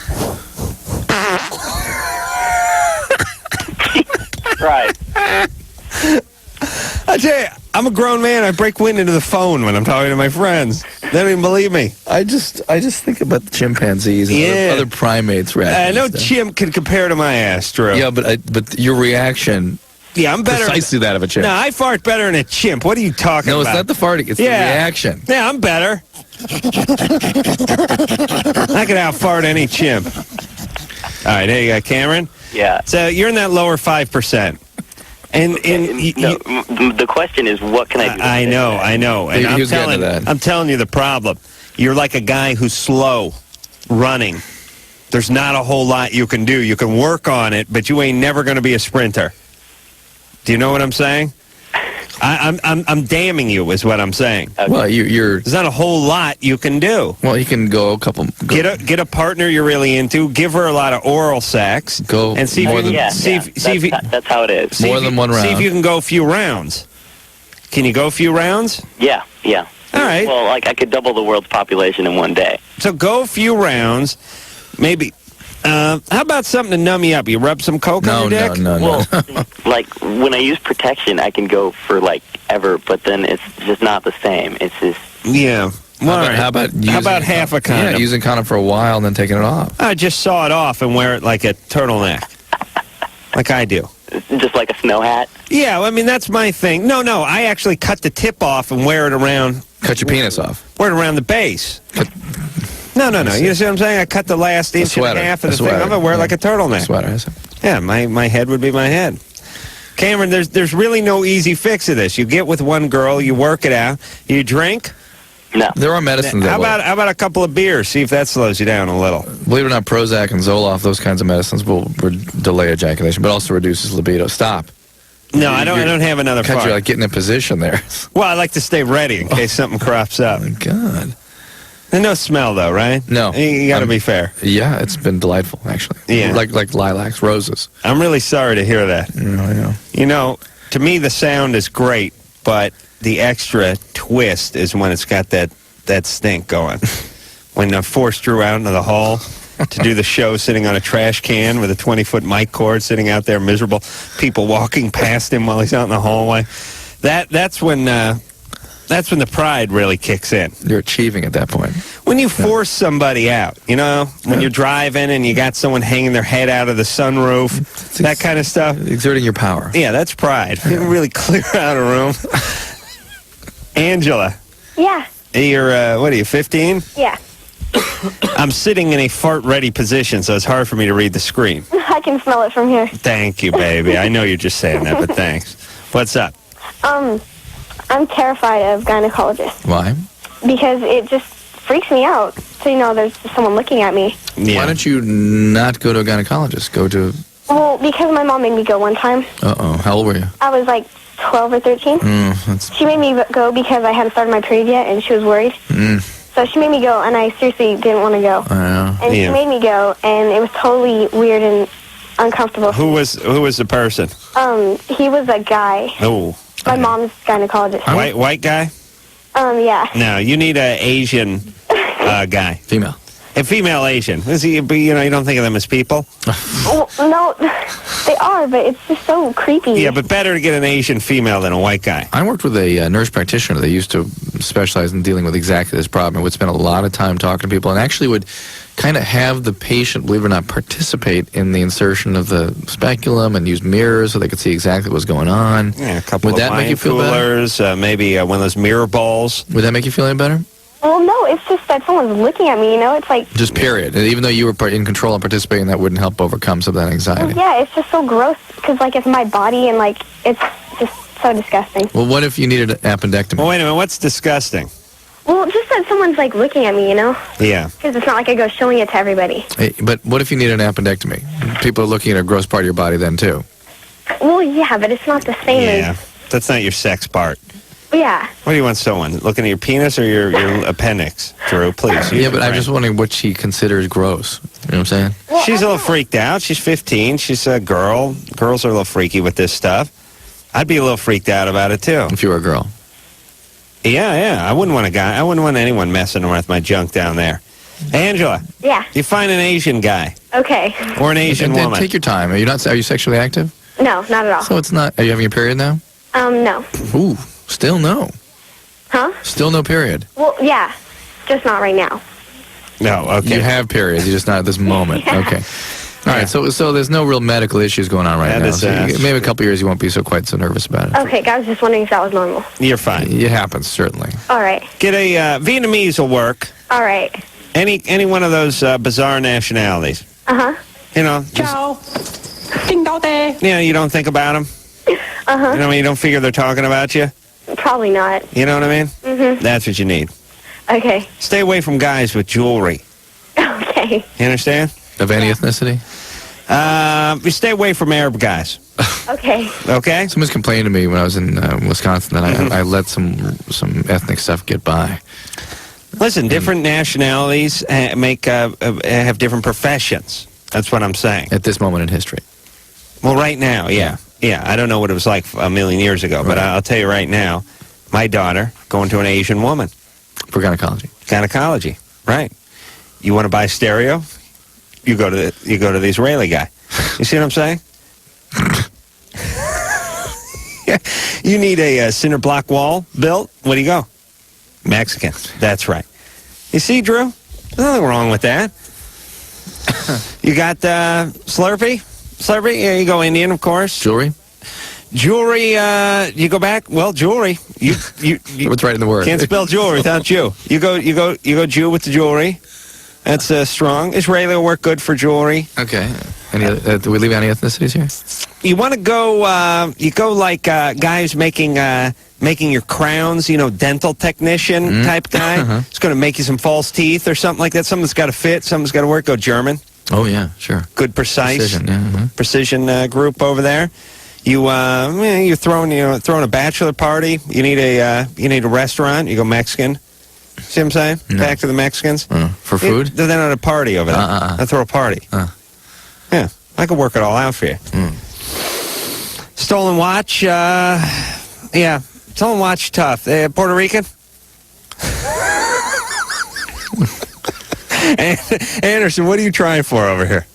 Right. I tell you, I'm a grown man. I break wind into the phone when I'm talking to my friends. They don't even believe me. I just think about the chimpanzees and other primates. No chimp can compare to my ass, Drew. Yeah, but your reaction. Yeah, I'm better. Precisely that of a chimp. No, I fart better than a chimp. What are you talking about? No, it's not the farting. It's the reaction. Yeah, I'm better. I can out-fart any chimp. All right, hey, Cameron. Yeah. So you're in that lower 5%. And the question is, what can I do? I know. And I'm telling you the problem. You're like a guy who's slow running. there's not a whole lot you can do. You can work on it, but you ain't never going to be a sprinter. Do you know what I'm saying? I'm damning you, is what I'm saying. Okay. Well, there's not a whole lot you can do. Well, you can go a couple. Get a partner you're really into. Give her a lot of oral sex. And see if that's how it is. More than one round. See if you can go a few rounds. Can you go a few rounds? Yeah. All right. Well, I could double the world's population in one day. So go a few rounds, maybe. How about something to numb you up? You rub some coke on your dick? No. Well, when I use protection, I can go for ever, but then it's just not the same. It's just yeah. Well, how about half a condom? Yeah, using condom for a while and then taking it off. I just saw it off and wear it like a turtleneck, like I do. Just like a snow hat? Yeah, I mean, that's my thing. No, I actually cut the tip off and wear it around. Cut your penis off? Wear it around the base. No. You see what I'm saying? I cut the last inch and a half of the thing. I'm going to wear it like a turtleneck. Sweater. Yeah, my head would be my head. Cameron, there's really no easy fix of this. You get with one girl, you work it out. You drink? No. There are medicines that How about a couple of beers? See if that slows you down a little. Believe it or not, Prozac and Zoloft, those kinds of medicines will delay ejaculation, but also reduces libido. Stop. No, I don't have another fart. You're getting in position there. Well, I like to stay ready in case something crops up. Oh, my God. There's no smell, though, right? No. You got to be fair. Yeah, it's been delightful, actually. Yeah. Like lilacs, roses. I'm really sorry to hear that. Yeah. To me, the sound is great, but the extra twist is when it's got that stink going. When Forrest drew out into the hall to do the show sitting on a trash can with a 20-foot mic cord sitting out there, miserable people walking past him while he's out in the hallway. That's when the pride really kicks in. You're achieving at that point. When you force somebody out, when you're driving and you got someone hanging their head out of the sunroof, that kind of stuff. Exerting your power. Yeah, that's pride. You can really clear out a room. Angela. Yeah. You're, what are you, 15? Yeah. I'm sitting in a fart-ready position, so it's hard for me to read the screen. I can smell it from here. Thank you, baby. I know you're just saying that, but thanks. What's up? I'm terrified of gynecologists. Why? Because it just freaks me out. So, there's someone looking at me. Yeah. Why don't you not go to a gynecologist? Go to... Well, because my mom made me go one time. Uh-oh. How old were you? I was 12 or 13. She made me go because I hadn't started my period yet, and she was worried. So she made me go, and I seriously didn't want to go. And she made me go, and it was totally weird and uncomfortable. Who was the person? He was a guy. Oh. My mom's gynecologist. White guy? Yeah. No, you need an Asian guy. Female. A female Asian. Is he? You don't think of them as people? Well, no, they are, but it's just so creepy. Yeah, but better to get an Asian female than a white guy. I worked with a nurse practitioner that used to specialize in dealing with exactly this problem and would spend a lot of time talking to people and actually would kind of have the patient, believe it or not, participate in the insertion of the speculum and use mirrors so they could see exactly what's going on. Yeah, a couple would of that make you feel coolers, maybe one of those mirror balls. Would that make you feel any better? Well, no, it's just that someone's looking at me, It's like... Just period. Even though you were in control and participating, that wouldn't help overcome some of that anxiety. Well, yeah, it's just so gross because, it's my body and, it's just so disgusting. Well, what if you needed an appendectomy? Well, wait a minute. What's disgusting? Well, just that someone's, looking at me, Yeah. Because it's not like I go showing it to everybody. Hey, but what if you need an appendectomy? People are looking at a gross part of your body then, too. Well, yeah, but it's not the same Yeah, that's not your sex part. Yeah. What do you want someone? Looking at your penis or your appendix? Drew, please. Yeah, but I'm just wondering what she considers gross. You know what I'm saying? Well, she's a little freaked out. She's 15. She's a girl. Girls are a little freaky with this stuff. I'd be a little freaked out about it, too. If you were a girl. Yeah. I wouldn't want anyone messing with my junk down there. Angela. Yeah. You find an Asian guy. Okay. Or an Asian woman. Take your time. Are you sexually active? No, not at all. So it's not... Are you having your period now? No. Ooh, still no. Huh? Still no period. Well, yeah. Just not right now. No, okay. You have periods, you're just not at this moment. Yeah. Okay. All right, so there's no real medical issues going on right now. So maybe a couple years you won't be quite so nervous about it. Okay, I was just wondering if that was normal. You're fine. It happens, certainly. All right. Get a Vietnamese will work. All right. Any one of those bizarre nationalities. Uh-huh. Ciao. Ding dong day. You don't think about them? Uh-huh. You don't figure they're talking about you? Probably not. You know what I mean? Mm-hmm. That's what you need. Okay. Stay away from guys with jewelry. Okay. You understand? Of any ethnicity? We stay away from Arab guys. Okay. Okay? Someone's complaining to me when I was in Wisconsin that I let some ethnic stuff get by. Listen, different nationalities have different professions. That's what I'm saying. At this moment in history. Well, right now, yeah. Yeah, I don't know what it was like a million years ago, but I'll tell you right now, my daughter going to an Asian woman. For gynecology. Gynecology, right. You want to buy stereo? You go to the Israeli guy. You see what I'm saying? Yeah. You need a cinder block wall built? Where do you go? Mexican. That's right. You see, Drew? There's nothing wrong with that. You got Slurpee? Slurpee? Yeah, you go Indian, of course. Jewelry? Jewelry, you go back? Well, jewelry. You What's right in the word? Can't spell jewelry without Jew. You go Jew with the jewelry. That's strong. Israeli will work good for jewelry. Okay. Do we leave any ethnicities here? You want to go? You go like guys making your crowns. Dental technician type guy. It's going to make you some false teeth or something like that. Something that's got to fit. Something's got to work. Go German. Oh yeah, sure. Good precise precision group over there. You're throwing a bachelor party. You need a restaurant. You go Mexican. See what I'm saying? No. Back to the Mexicans. For food? They're not a party over there. They throw a party. Yeah, I could work it all out for you. Stolen watch. Yeah, stolen watch. Tough. Puerto Rican. Anderson, what are you trying for over here?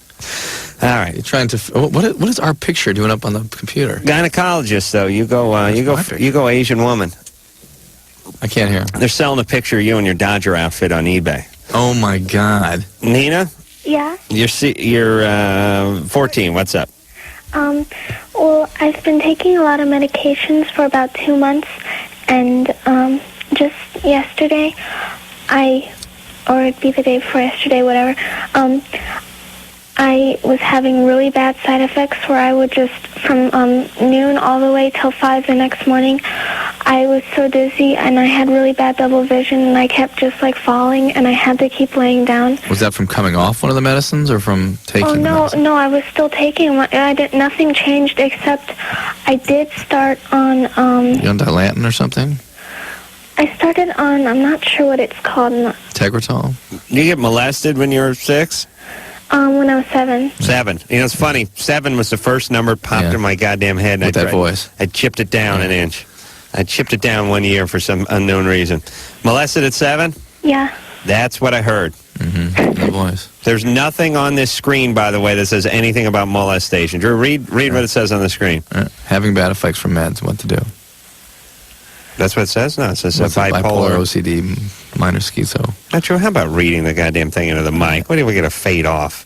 All right, you're trying to. What is our picture doing up on the computer? Gynecologist, though. You go Asian woman. I can't hear. They're selling a picture of you in your Dodger outfit on eBay. Oh my God, Nina. Yeah. You're 14. What's up? Well, I've been taking a lot of medications for about 2 months, and just yesterday, or it'd be the day before yesterday, whatever, I was having really bad side effects where I would just, from noon all the way till 5 the next morning, I was so dizzy and I had really bad double vision and I kept just like falling and I had to keep laying down. Was that from coming off one of the medicines or from taking? Oh no, I was still taking them. Nothing changed except I did start on. You on Dilantin or something? I started on. I'm not sure what it's called. Tegretol. You get molested when you were 6? When I was 7. 7. It's funny. 7 was the first number popped in my goddamn head. With that voice. I chipped it down an inch. I chipped it down 1 year for some unknown reason. Molested at 7? Yeah. That's what I heard. The voice. There's nothing on this screen, by the way, that says anything about molestation. Drew, read what it says on the screen. Having bad effects from meds, what to do. That's what it says? No, it says bipolar OCD, minor schizo. Not true. How about reading the goddamn thing into the mic? What are we going to fade off?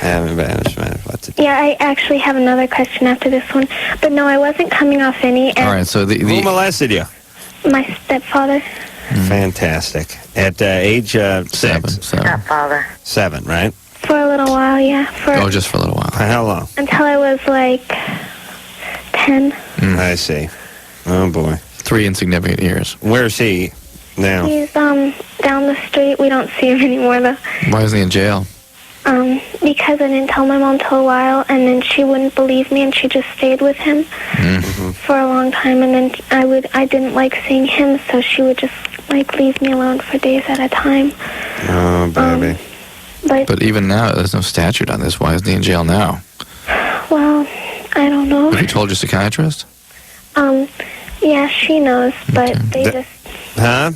Yeah, I actually have another question after this one. But no, I wasn't coming off any. And all right, so who molested you? My stepfather. Fantastic. At age 6? Stepfather. 7, right? For a little while, yeah. Just for a little while. For how long? Until I was like 10. I see. Oh, boy. 3 insignificant years. Where's he now? He's down the street. We don't see him anymore, though. Why isn't he in jail? Because I didn't tell my mom till a while, and then she wouldn't believe me, and she just stayed with him for a long time, and then I didn't like seeing him, so she would just like leave me alone for days at a time. Oh, baby. But even now, there's no statute on this. Why isn't he in jail now? Well, I don't know. Have you told your psychiatrist? Yeah, she knows, but they just... Huh?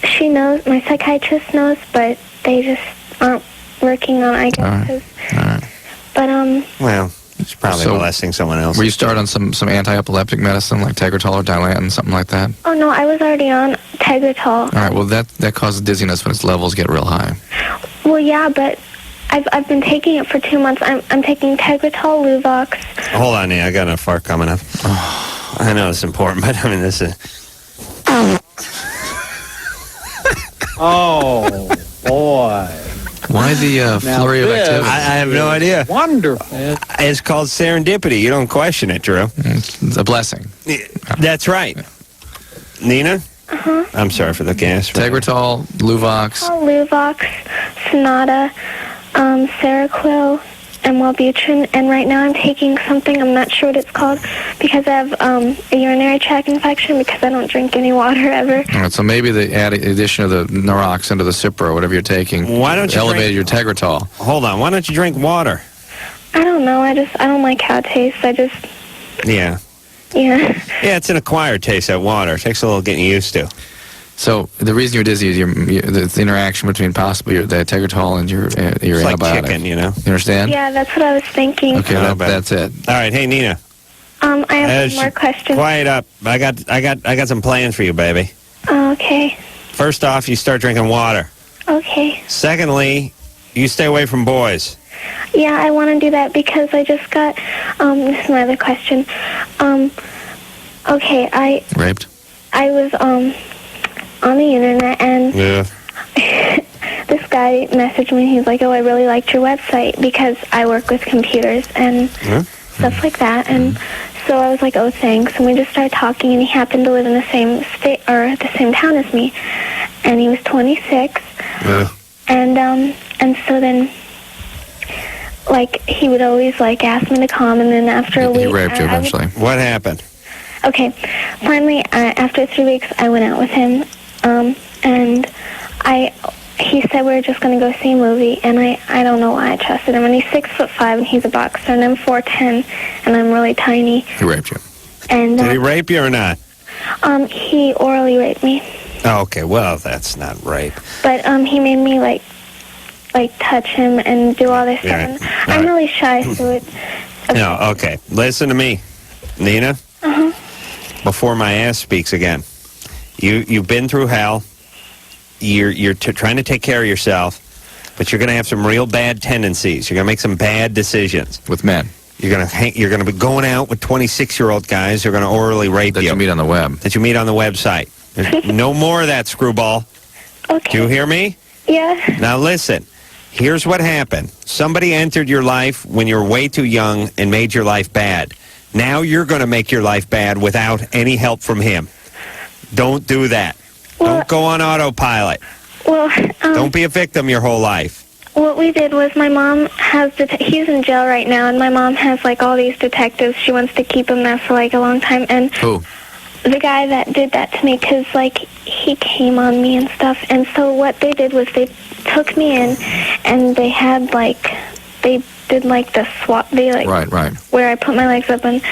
She knows, my psychiatrist knows, but they just aren't working on it, I guess. All right. But, well, she's probably molesting someone else. Were you started on some anti-epileptic medicine, like Tegretol or Dilantin, something like that? Oh, no, I was already on Tegretol. All right, well, that causes dizziness when its levels get real high. Well, yeah, but I've been taking it for 2 months. I'm taking Tegretol, Luvox. Hold on, I got a fart coming up. I know it's important, but I mean, this is... Oh, boy. Why the flurry of activity? I have no idea. Wonderful. It's called serendipity. You don't question it, Drew. It's a blessing. That's right. Nina? I'm sorry for the gas. Tegretol, Luvox. Luvox, Sonata, Seroquel and Wellbutrin, and right now I'm taking something, I'm not sure what it's called, because I have a urinary tract infection because I don't drink any water ever. All right, so maybe the addition of the Norox into the Cipro, or whatever you're taking, Why don't you elevated your Tegretol. Hold on. Why don't you drink water? I don't know, I don't like how it tastes. Yeah. Yeah. Yeah, it's an acquired taste, that water. It takes a little getting used to. So the reason you're dizzy is the interaction between possibly the Tegretol and your It's antibiotic. like chicken, you know? You understand? Yeah, that's what I was thinking. Okay, that's it. All right, hey Nina. I have one more question. Quiet up. I got some plans for you, baby. Oh, okay. First off, you start drinking water. Okay. Secondly, you stay away from boys. Yeah, I want to do that because I just got, this is my other question. Okay, Raped? I was, on the internet, and this guy messaged me. He's like, oh, I really liked your website because I work with computers and stuff like that. And so I was like, oh, thanks. And we just started talking, and he happened to live in the same state, or the same town as me. And he was 26. And so then, like, he would always, like, ask me to come, and then after a week... He raped you eventually. What happened? Okay. Finally, after 3 weeks, I went out with him, and he said we were just going to go see a movie, and I don't know why I trusted him. And he's 6'5", and he's a boxer, and I'm 4'10", and I'm really tiny. He raped you. And did he rape you or not? He orally raped me. Oh, okay, well, that's not rape. But he made me like touch him and do all this stuff. Yeah. And I'm really shy, so it's... No, okay. Listen to me, Nina. Before my ass speaks again. You've been through hell. You're trying to take care of yourself, but you're going to have some real bad tendencies. You're going to make some bad decisions with men. You're going to be going out with 26-year-old guys who are going to orally rape you. That you meet on the web. That you meet on the website. There's no more of that, screwball. Okay. Do you hear me? Yeah. Now listen. Here's what happened. Somebody entered your life when you were way too young and made your life bad. Now you're going to make your life bad without any help from him. Don't do that. Don't go on autopilot. Well, don't be a victim your whole life. What we did was my mom has... he's in jail right now, and my mom has, like, all these detectives. She wants to keep him there for, like, a long time. And who? The guy that did that to me, because, like, he came on me and stuff. And so what they did was they took me in, and they had, like... They did, like, the swap. They, like... Right. Where I put my legs up and...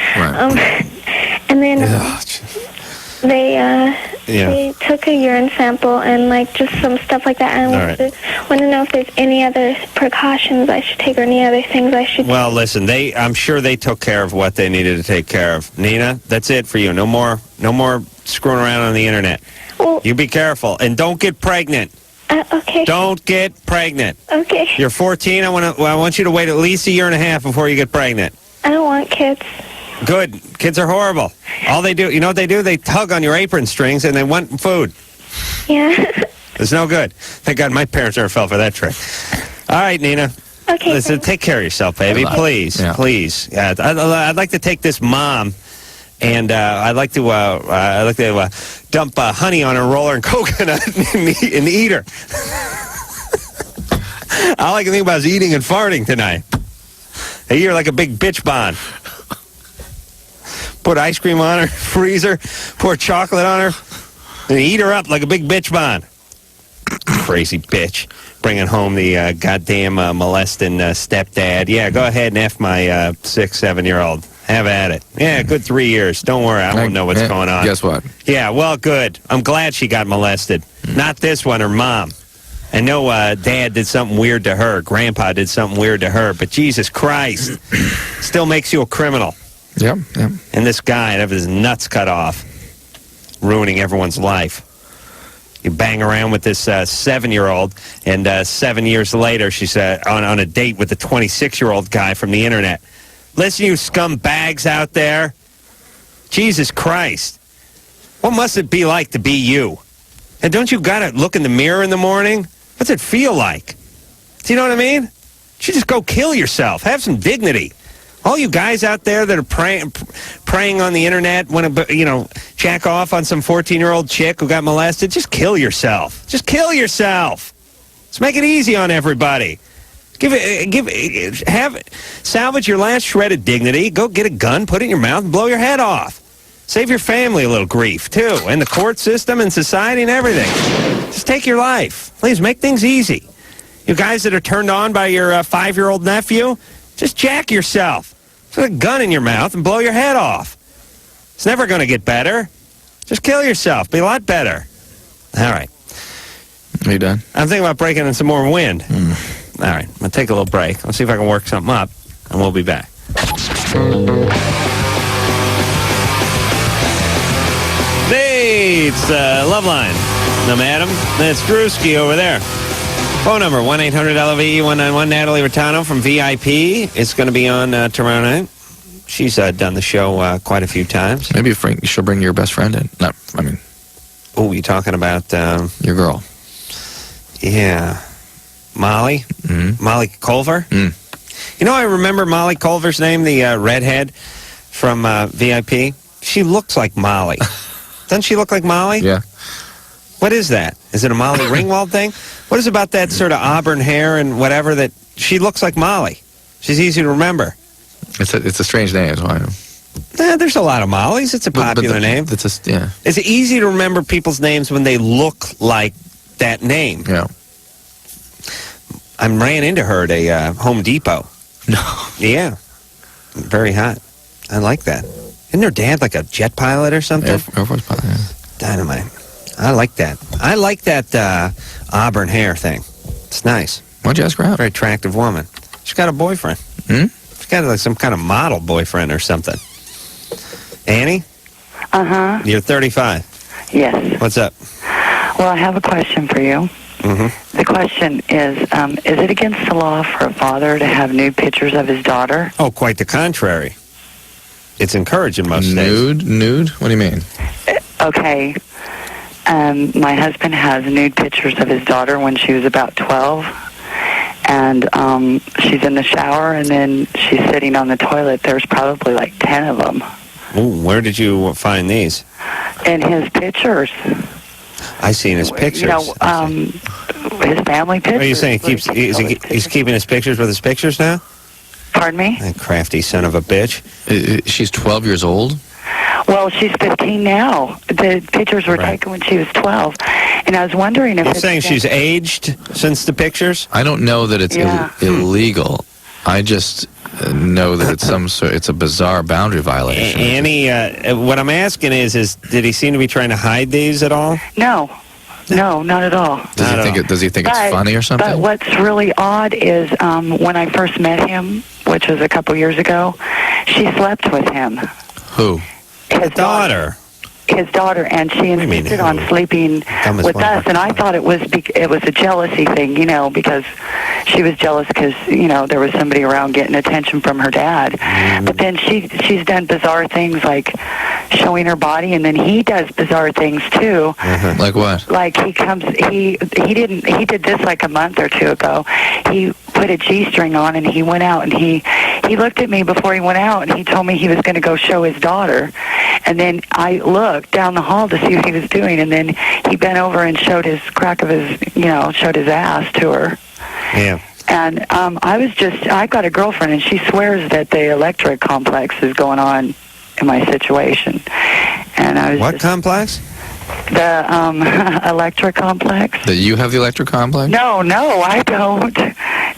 and then... They took a urine sample and, like, just some stuff like that. And I want to know if there's any other precautions I should take or any other things I should Well, listen, I'm sure they took care of what they needed to take care of. Nina, that's it for you. No more screwing around on the internet. Well, you be careful. And don't get pregnant. Okay. Don't get pregnant. Okay. You're 14. I want you to wait at least a year and a half before you get pregnant. I don't want kids. Good. Kids are horrible. All they do, you know what they do? They tug on your apron strings and they want food. Yeah. It's no good. Thank God my parents never fell for that trick. All right, Nina. Okay. Listen, take care of yourself, baby. Please. Yeah. Please. I'd like to take this mom and I'd like to dump honey on her roller and coconut and eat her. All I can think about is eating and farting tonight. Hey, you're like a big bitch bon. Put ice cream on her, freezer, pour chocolate on her, and eat her up like a big bitch bon. Crazy bitch. Bringing home the goddamn molesting stepdad. Yeah, go ahead and F my 6-7-year-old. Have at it. Yeah, good 3 years. Don't worry, I won't know what's going on. Guess what? Yeah, well, good. I'm glad she got molested. Not this one, her mom. I know Dad did something weird to her. Grandpa did something weird to her. But Jesus Christ, still makes you a criminal. Yep. And this guy that have his nuts cut off, ruining everyone's life. You bang around with this 7-year-old, and 7 years later, she's on a date with a 26-year-old guy from the internet. Listen, you scumbags out there. Jesus Christ. What must it be like to be you? And don't you got to look in the mirror in the morning? What's it feel like? Do you know what I mean? You should just go kill yourself. Have some dignity. All you guys out there that are praying on the internet, want to, jack off on some 14-year-old chick who got molested, just kill yourself. Just kill yourself. Let's make it easy on everybody. Salvage your last shred of dignity. Go get a gun, put it in your mouth, and blow your head off. Save your family a little grief, too, and the court system and society and everything. Just take your life. Please, make things easy. You guys that are turned on by your 5-year-old nephew, just jack yourself. Put a gun in your mouth and blow your head off. It's never going to get better. Just kill yourself. Be a lot better. All right. Are you done? I'm thinking about breaking in some more wind. All right. I'm going to take a little break. Let's see if I can work something up, and we'll be back. Hey, it's Loveline. I'm Adam. That's Drewski over there. Phone number, 1-800-LOVE-191. Natalie Rattano from VIP. It's going to be on tomorrow night. She's done the show quite a few times. Maybe she'll bring your best friend in. Oh, you talking about... your girl. Yeah. Molly? Mm-hmm. Molly Culver? Mm. You know, I remember Molly Culver's name, the redhead from VIP. She looks like Molly. Doesn't she look like Molly? Yeah. What is that? Is it a Molly Ringwald thing? What is about that sort of auburn hair and whatever that she looks like Molly? She's easy to remember. It's a strange name, is why. There's a lot of Mollies. It's a popular name. Yeah. It's easy to remember people's names when they look like that name. Yeah. I ran into her at a Home Depot. No. Yeah. Very hot. I like that. Isn't her dad like a jet pilot or something? Air Force pilot, yeah. Dynamite. I like that. I like that auburn hair thing. It's nice. Why'd you ask her out? Very attractive woman. She's got a boyfriend. Hmm? She's got like some kind of model boyfriend or something. Annie? Uh-huh. You're 35. Yes. What's up? Well, I have a question for you. Mm-hmm. The question is it against the law for a father to have nude pictures of his daughter? Oh, quite the contrary. It's encouraged in most states. Nude? What do you mean? Okay. My husband has nude pictures of his daughter when she was about 12. And she's in the shower, and then she's sitting on the toilet. There's probably like 10 of them. Ooh, where did you find these? In his pictures. I seen his pictures. You know, his family pictures. Are you saying he's keeping his pictures with his pictures now? Pardon me? That crafty son of a bitch. She's 12 years old? Well, she's 15 now. The pictures were taken when she was 12. And I was wondering if... You're saying she's aged since the pictures? I don't know that it's illegal. I just know that it's a bizarre boundary violation. Annie, what I'm asking is did he seem to be trying to hide these at all? No, not at all. Does he think it's funny or something? But what's really odd is when I first met him, which was a couple years ago, she slept with him. Who? His daughter. His daughter, and she insisted on sleeping with us, and I thought it was a jealousy thing, you know, because she was jealous because, you know, there was somebody around getting attention from her dad. But then she's done bizarre things like showing her body, and then he does bizarre things too. Like what? Like he did this like a month or two ago. He put a G-string on and he went out, and he looked at me before he went out, and he told me he was going to go show his daughter. And then I looked down the hall to see what he was doing, and then he bent over and showed his showed his ass to her. Yeah. And I got a girlfriend, and she swears that the electric complex is going on in my situation. And I was What complex? The electric complex. That you have the electric complex? No, I don't.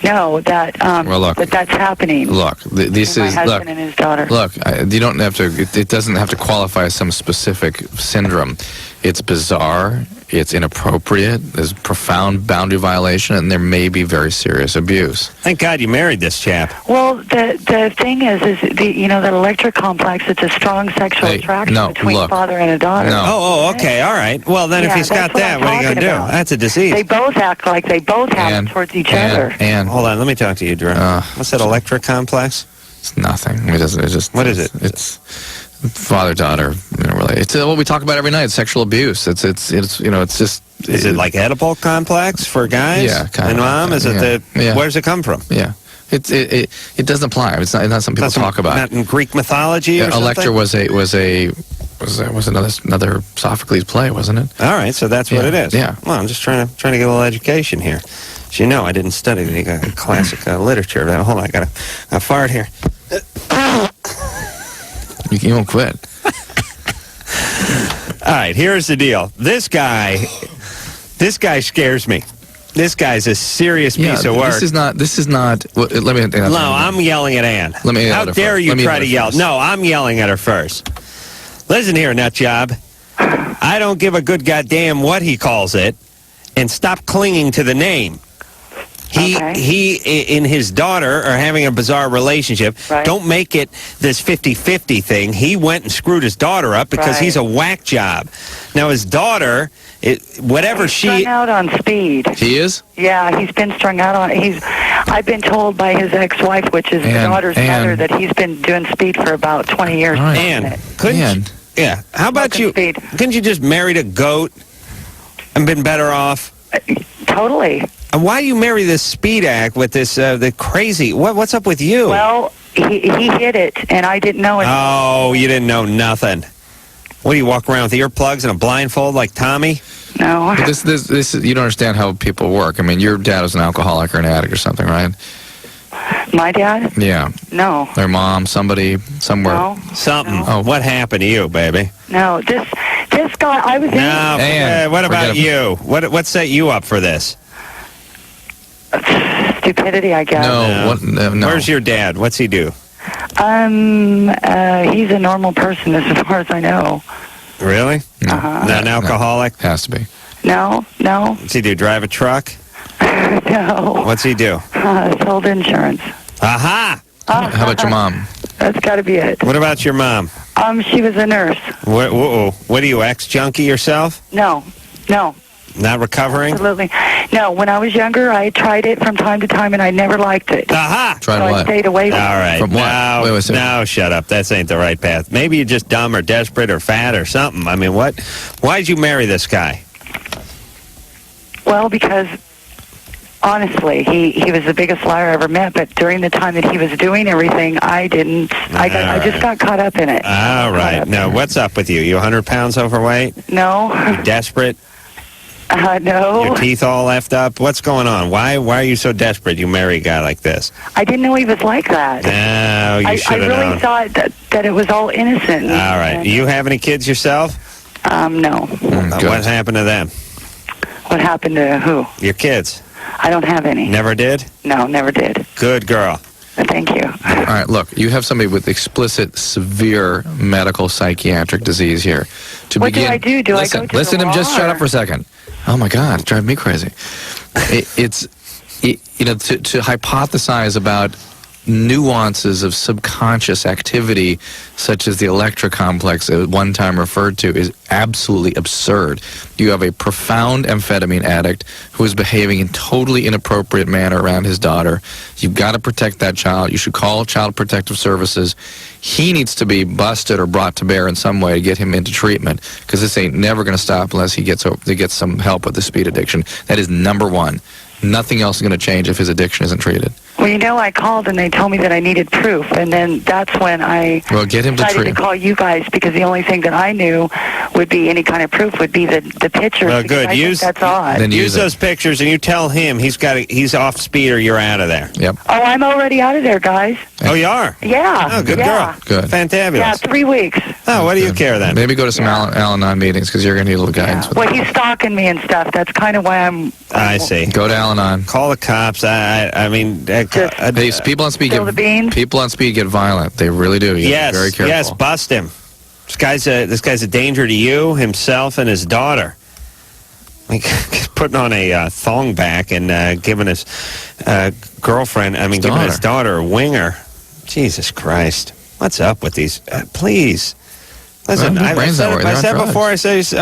No, that's happening. Look, this is my husband and his daughter. Look, you don't have to. It doesn't have to qualify as some specific syndrome. It's bizarre. It's inappropriate. There's profound boundary violation, and there may be very serious abuse. Thank God you married this chap. Well, the thing is that electric complex. It's a strong sexual attraction between father and a daughter. No. Oh, okay, all right. Well, then if he's got that, what are you going to do? That's a disease. They both act like they both have it towards each other. And hold on, let me talk to you, Drew. What's that electric complex? It's nothing. It's just. What is it? It's father-daughter. Really. It's what we talk about every night. Sexual abuse. It's just. Is it like Oedipal complex for guys? Yeah, kind and of. mom, is it where's it come from? Yeah. It doesn't apply. It's not something people talk about. Not in Greek mythology or something? Electra was another Sophocles play, wasn't it? All right, so that's what it is. Yeah. Well, I'm just trying to get a little education here. As you know, I didn't study the classic literature. Hold on, I got a fart here. You won't quit. All right, here's the deal. This guy scares me. This guy's a serious piece of work. This is not. Well, let me. No, I'm yelling at Ann. Let me. How dare you try to yell? No, I'm yelling at her first. Listen here, nut job. I don't give a good goddamn what he calls it, and stop clinging to the name. He and his daughter are having a bizarre relationship. Right. Don't make it this 50-50 thing. He went and screwed his daughter up because he's a whack job. Now his daughter, whatever she strung out on speed. He is? Yeah, he's been strung out on. I've been told by his ex-wife, which is the daughter's mother, that he's been doing speed for about 20 years. Right. Ann, yeah. How about you? Couldn't you just married a goat and been better off? Totally. And why do you marry this speed act with this the crazy? What's up with you? Well, he hid it, and I didn't know it. Oh, you didn't know nothing. What do you walk around with earplugs and a blindfold like Tommy? No. But this you don't understand how people work. I mean, your dad was an alcoholic or an addict or something, right? My dad? Yeah. No. Their mom, somebody, somewhere. No. Something. No. Oh, what happened to you, baby? No, this guy. I was. No. What about you? What set you up for this? Stupidity, I guess. No. Where's your dad? What's he do? He's a normal person as far as I know. Really? Not an alcoholic? Has to be. No. What's he do? Drive a truck? No. What's he do? Sold insurance. Aha! How about your mom? That's got to be it. What about your mom? She was a nurse. What are you, ex-junkie yourself? No. Not recovering? Absolutely. No, when I was younger, I tried it from time to time, and I never liked it. Aha! Tried so what? I stayed away from it. All right. From what? No, shut up. That ain't the right path. Maybe you're just dumb or desperate or fat or something. I mean, what? Why'd you marry this guy? Well, because honestly, he was the biggest liar I ever met. But during the time that he was doing everything, I didn't. I just got caught up in it. All right. Now, what's up with you? You 100 pounds overweight? No. You desperate? No. Your teeth all left up? What's going on? Why are you so desperate you marry a guy like this? I didn't know he was like that. No, you should have known. I really thought that it was all innocent. All right. Do you have any kids yourself? No. What happened to them? What happened to who? Your kids. I don't have any. Never did? No, never did. Good girl. Thank you. All right, look, you have somebody with explicit, severe medical psychiatric disease here. What do I do? I go to listen the to him. Just shut up for a second. Oh my God, it's driving me crazy. To hypothesize about nuances of subconscious activity, such as the Electra complex at one time referred to, is absolutely absurd. You have a profound amphetamine addict who is behaving in totally inappropriate manner around his daughter. You've got to protect that child. You should call Child Protective Services. He needs to be busted or brought to bear in some way to get him into treatment, because this ain't never going to stop unless he gets some help with the speed addiction. That is number one. Nothing else is going to change if his addiction isn't treated. Well, I called and they told me that I needed proof, and then that's when I get him decided to call you guys, because the only thing that I knew would be any kind of proof would be the pictures. Well, good. That's odd. Then use those pictures, and you tell him he's off speed or you're out of there. Yep. Oh, I'm already out of there, guys. Oh, you are? Yeah. Oh, good girl. Good. Fantabulous. Yeah, 3 weeks. Oh, what do you care then? Maybe go to some Al-Anon meetings, because you're going to need a little guidance. Well, he's stalking me and stuff. That's kind of why I'm... I see. Go to Al-Anon. Call the cops. I mean... people on speed get violent. They really do. You yes, be very careful. Yes, bust him. This guy's a danger to you, himself, and his daughter. Like, putting on a thong back and giving his giving his daughter a winger. Jesus Christ. What's up with these? Please. Listen, I said before,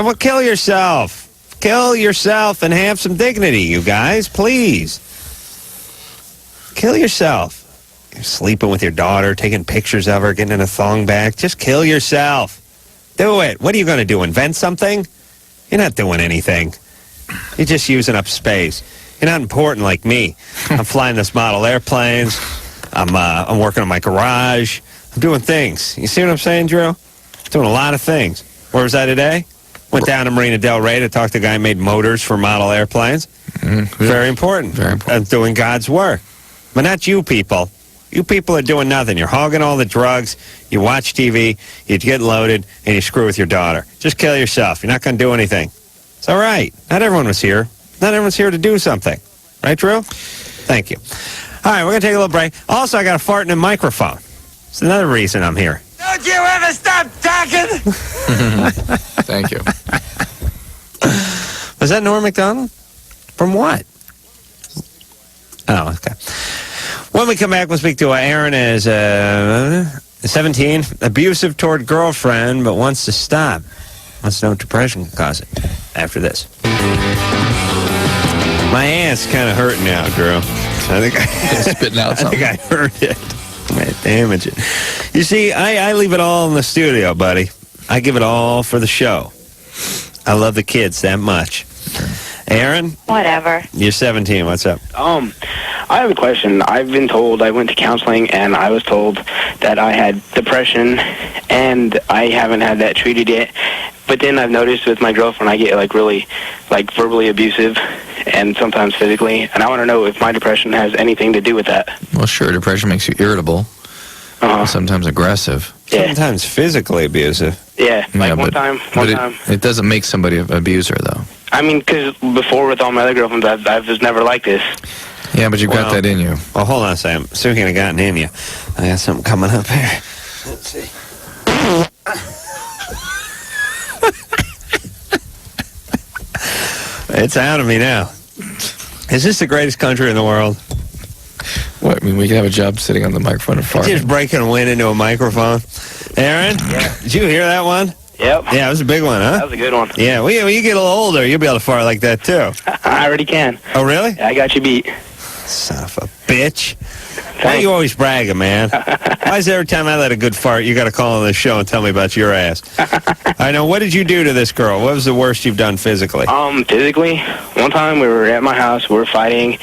well, kill yourself. Kill yourself and have some dignity, you guys. Please. Kill yourself. You're sleeping with your daughter, taking pictures of her, getting in a thong back. Just kill yourself. Do it. What are you going to do, invent something? You're not doing anything. You're just using up space. You're not important like me. I'm flying this model airplanes. I'm working on my garage. I'm doing things. You see what I'm saying, Drew? Doing a lot of things. Where was I today? Went down to Marina Del Rey to talk to a guy who made motors for model airplanes. Very important. Very important. Doing God's work. But not you people. You people are doing nothing. You're hogging all the drugs. You watch TV. You get loaded, and you screw with your daughter. Just kill yourself. You're not going to do anything. It's all right. Not everyone was here. Not everyone's here to do something. Right, Drew? Thank you. All right, we're going to take a little break. Also, I got a fart in a microphone. It's another reason I'm here. Don't you ever stop talking! Thank you. Was that Norm MacDonald? From what? Oh, okay. When we come back, we'll speak to Aaron is 17, abusive toward girlfriend, but wants to stop. Wants to know what depression can cause it. After this. My ass kind of hurting now, Drew. I think spitting out something. I think I heard it. Might damage it. You see, I leave it all in the studio, buddy. I give it all for the show. I love the kids that much. Aaron? Whatever. You're 17. What's up? I have a question. I've been told, I went to counseling, and I was told that I had depression, and I haven't had that treated yet. But then I've noticed with my girlfriend, I get, really, verbally abusive, and sometimes physically. And I want to know if my depression has anything to do with that. Well, sure. Depression makes you irritable. Sometimes aggressive. Yeah. Sometimes physically abusive. Yeah. One time. It doesn't make somebody an abuser, though. I mean, because before with all my other girlfriends, I was never like this. Yeah, but you've got that in you. Well, hold on a second. Speaking of gotten in you, I got something coming up here. Let's see. It's out of me now. Is this the greatest country in the world? What, I mean, we can have a job sitting on the microphone and farting. Just breaking a wind into a microphone. Aaron? Yeah. Did you hear that one? Yep. Yeah, it was a big one, huh? That was a good one. Yeah, well, when you get a little older, you'll be able to fart like that, too. I already can. Oh, really? Yeah, I got you beat. Son of a bitch. Why are you always bragging, man? Why is every time I let a good fart, you got to call on this show and tell me about your ass? I know. What did you do to this girl? What was the worst you've done physically? Physically, one time we were at my house, we were fighting,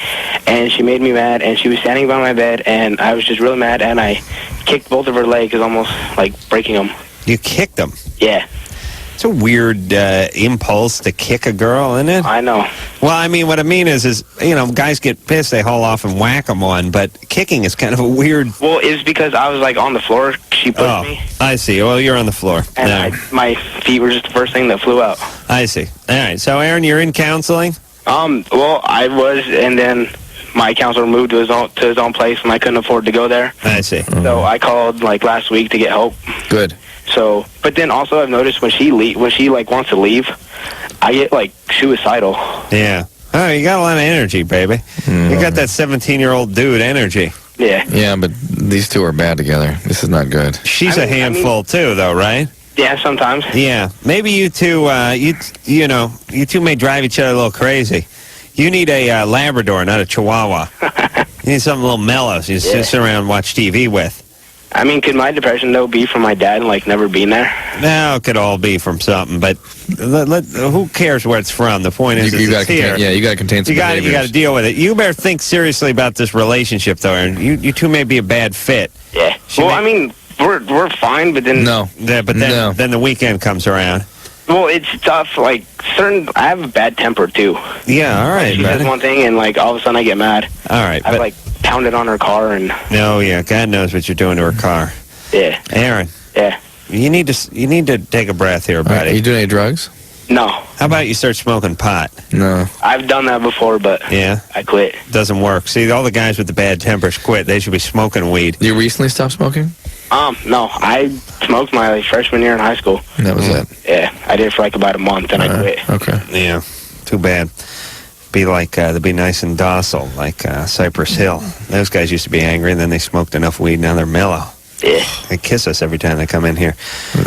and she made me mad, and she was standing by my bed, and I was just really mad, and I kicked both of her legs, almost like breaking them. You kicked them? Yeah. It's a weird impulse to kick a girl, isn't it? I know. Well, I mean, what I mean is, guys get pissed, they haul off and whack them one, but kicking is kind of a weird... Well, it's because I was, on the floor. She pushed me. I see. Well, you're on the floor. And my feet were just the first thing that flew out. I see. All right. So, Aaron, you're in counseling? Well, I was, and then my counselor moved to his own place, and I couldn't afford to go there. I see. So I called, last week to get help. Good. So, but then also I've noticed when she wants to leave, I get suicidal. Yeah. Oh, you got a lot of energy, baby. You got that 17-year-old dude energy. Yeah. Yeah, but these two are bad together. This is not good. She's a handful too, though, right? Yeah, sometimes. Yeah. Maybe you two, you two may drive each other a little crazy. You need a Labrador, not a Chihuahua. You need something a little mellow so you sit around and watch TV with. I mean, could my depression, though, be from my dad and, never being there? No, it could all be from something, but who cares where it's from? The point is, you it's here. You got to contain some behaviors. You got to deal with it. You better think seriously about this relationship, though, Aaron. You two may be a bad fit. Yeah. I mean, we're fine, but then... No. Yeah, but then the weekend comes around. Well, it's tough. I have a bad temper, too. Yeah, all right, She says one thing, and, all of a sudden I get mad. All right. I've, pounded on her car, and... No, yeah, God knows what you're doing to her car. Yeah. Aaron. Yeah. You need to take a breath here, buddy. Are you doing any drugs? No. How about you start smoking pot? No. I've done that before, but I quit. Doesn't work. See, all the guys with the bad tempers quit. They should be smoking weed. You recently stopped smoking? No. I smoked my freshman year in high school. And that was it? Yeah. I did it for about a month, and I quit. Okay. Yeah. Too bad. They'd be nice and docile, like Cypress Hill. Those guys used to be angry, and then they smoked enough weed, now they're mellow. Yeah. They kiss us every time they come in here.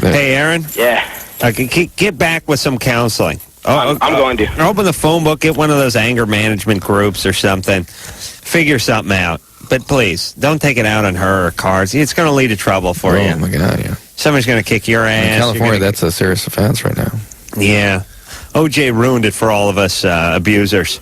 Hey, Aaron? Yeah. Get back with some counseling. I'm going to. Open the phone book, get one of those anger management groups or something. Figure something out. But please, don't take it out on her or cars. It's going to lead to trouble for you. Oh, my God, yeah. Somebody's going to kick your ass. In California, that's a serious offense right now. Yeah. OJ ruined it for all of us abusers.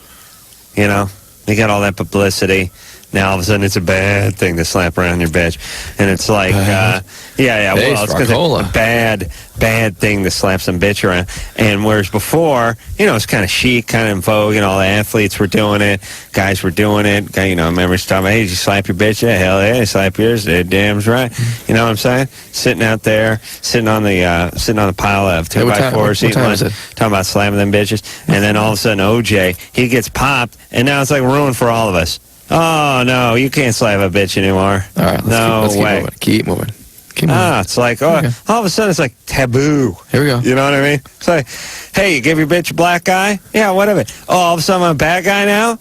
They got all that publicity. Now all of a sudden it's a bad thing to slap around your bitch. And it's like, well, it's because it's a bad thing to slap some bitch around. And whereas before, it's kind of chic, kind of in vogue, all the athletes were doing it, guys were doing it. I remember talking about, hey, did you slap your bitch? Yeah, hell yeah, slap yours. Damn's right. You know what I'm saying? Sitting out there, sitting on the pile of 2x4s, talking about slamming them bitches. And then all of a sudden, OJ, he gets popped, and now it's like ruined for all of us. Oh, no, you can't slap a bitch anymore. All right, let's keep moving. It's like, all of a sudden it's like taboo. Here we go. You know what I mean? It's like, hey, you give your bitch a black eye? Yeah, whatever. Oh, all of a sudden I'm a bad guy now?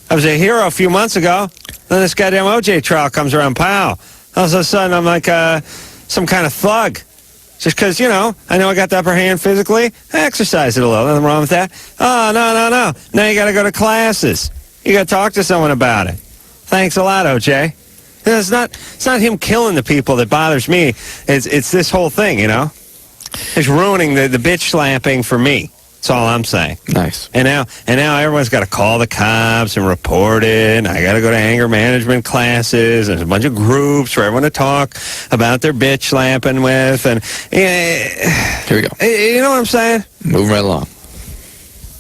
I was a hero a few months ago. Then this goddamn OJ trial comes around, pow. All of a sudden I'm like some kind of thug. Just because, I know I got the upper hand physically, I exercise it a little. Nothing wrong with that. Oh, no. Now you got to go to classes. You got to talk to someone about it. Thanks a lot, OJ. It's not him killing the people that bothers me. It's this whole thing, It's ruining the bitch slapping for me. That's all I'm saying. Nice. And now everyone's got to call the cops and report it. And I got to go to anger management classes. There's a bunch of groups for everyone to talk about their bitch slapping with. And here we go. You know what I'm saying? Moving right along.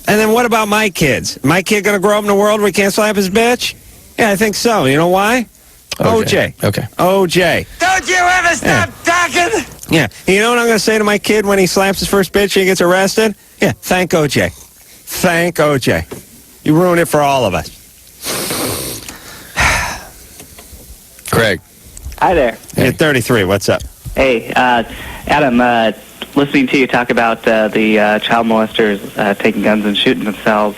And then what about my kids? My kid going to grow up in a world where he can't slap his bitch? Yeah, I think so. You know why? OJ. Okay. OJ. Don't you ever stop talking? Yeah. You know what I'm going to say to my kid when he slaps his first bitch and he gets arrested? Yeah, thank OJ. Thank OJ. You ruined it for all of us. Craig. Hi there. You're 33. What's up? Hey, Adam, listening to you talk about the child molesters taking guns and shooting themselves,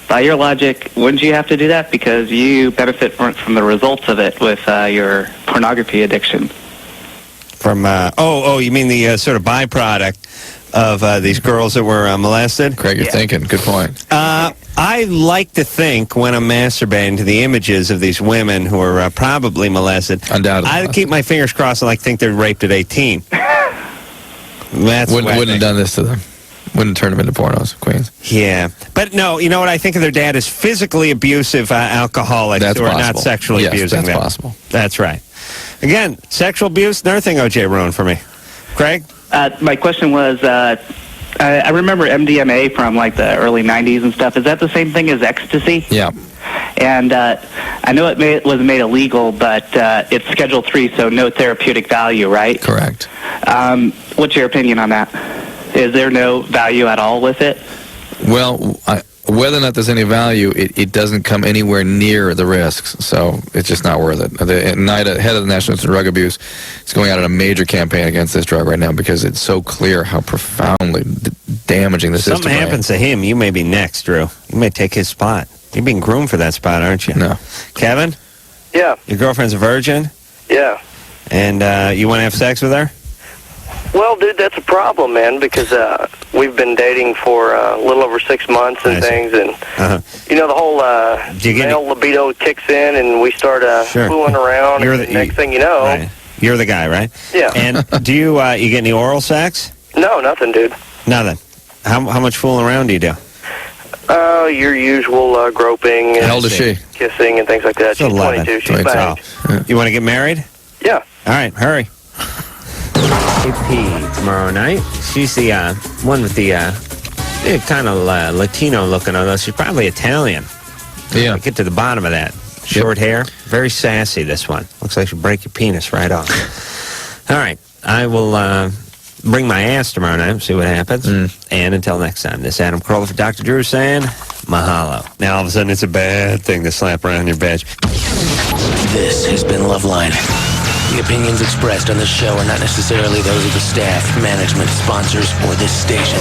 by your logic, wouldn't you have to do that? Because you benefit from the results of it with your pornography addiction. From, you mean the sort of byproduct of these girls that were molested? Craig, you're thinking. Good point. I like to think when I'm masturbating to the images of these women who are probably molested, undoubtedly, I keep my fingers crossed and think they're raped at 18. Wouldn't have done this to them. Wouldn't turn them into pornos, Queens. Yeah. But no, you know what? I think of their dad as physically abusive alcoholics who are not sexually abusing them. That's possible. That's right. Again, sexual abuse, another thing OJ ruined for me. Craig? My question was, I remember MDMA from the early 90s and stuff. Is that the same thing as ecstasy? Yeah. And I know it was made illegal, but it's Schedule 3, so no therapeutic value, right? Correct. What's your opinion on that? Is there no value at all with it? Well, whether or not there's any value, it doesn't come anywhere near the risks, so it's just not worth it. The NIDA, head of the National Institute of Drug Abuse, is going out on a major campaign against this drug right now because it's so clear how profoundly damaging this is. Something happens to him, you may be next, Drew. You may take his spot. You're being groomed for that spot, aren't you? No. Kevin? Yeah. Your girlfriend's a virgin? Yeah. And you want to have sex with her? Well, dude, that's a problem, man, because we've been dating for a little over 6 months and things, and, the whole male libido kicks in, and we start fooling around, and next thing you know... Right. You're the guy, right? Yeah. And do you get any oral sex? No, nothing, dude. Nothing. How much fooling around do you do? Your usual groping and How old is she? Kissing and things like that. She's 22. She's banged. You want to get married? Yeah. All right, hurry. AP tomorrow night. She's the one with the kind of Latino looking, although she's probably Italian. Yeah. Get to the bottom of that. Short hair. Very sassy, this one. Looks like she'll break your penis right off. All right. I will bring my ass tomorrow night and see what happens. And until next time, this is Adam Carolla for Dr. Drew saying mahalo. Now all of a sudden it's a bad thing to slap around your bitch. This has been Loveline. The opinions expressed on this show are not necessarily those of the staff, management, sponsors, or this station.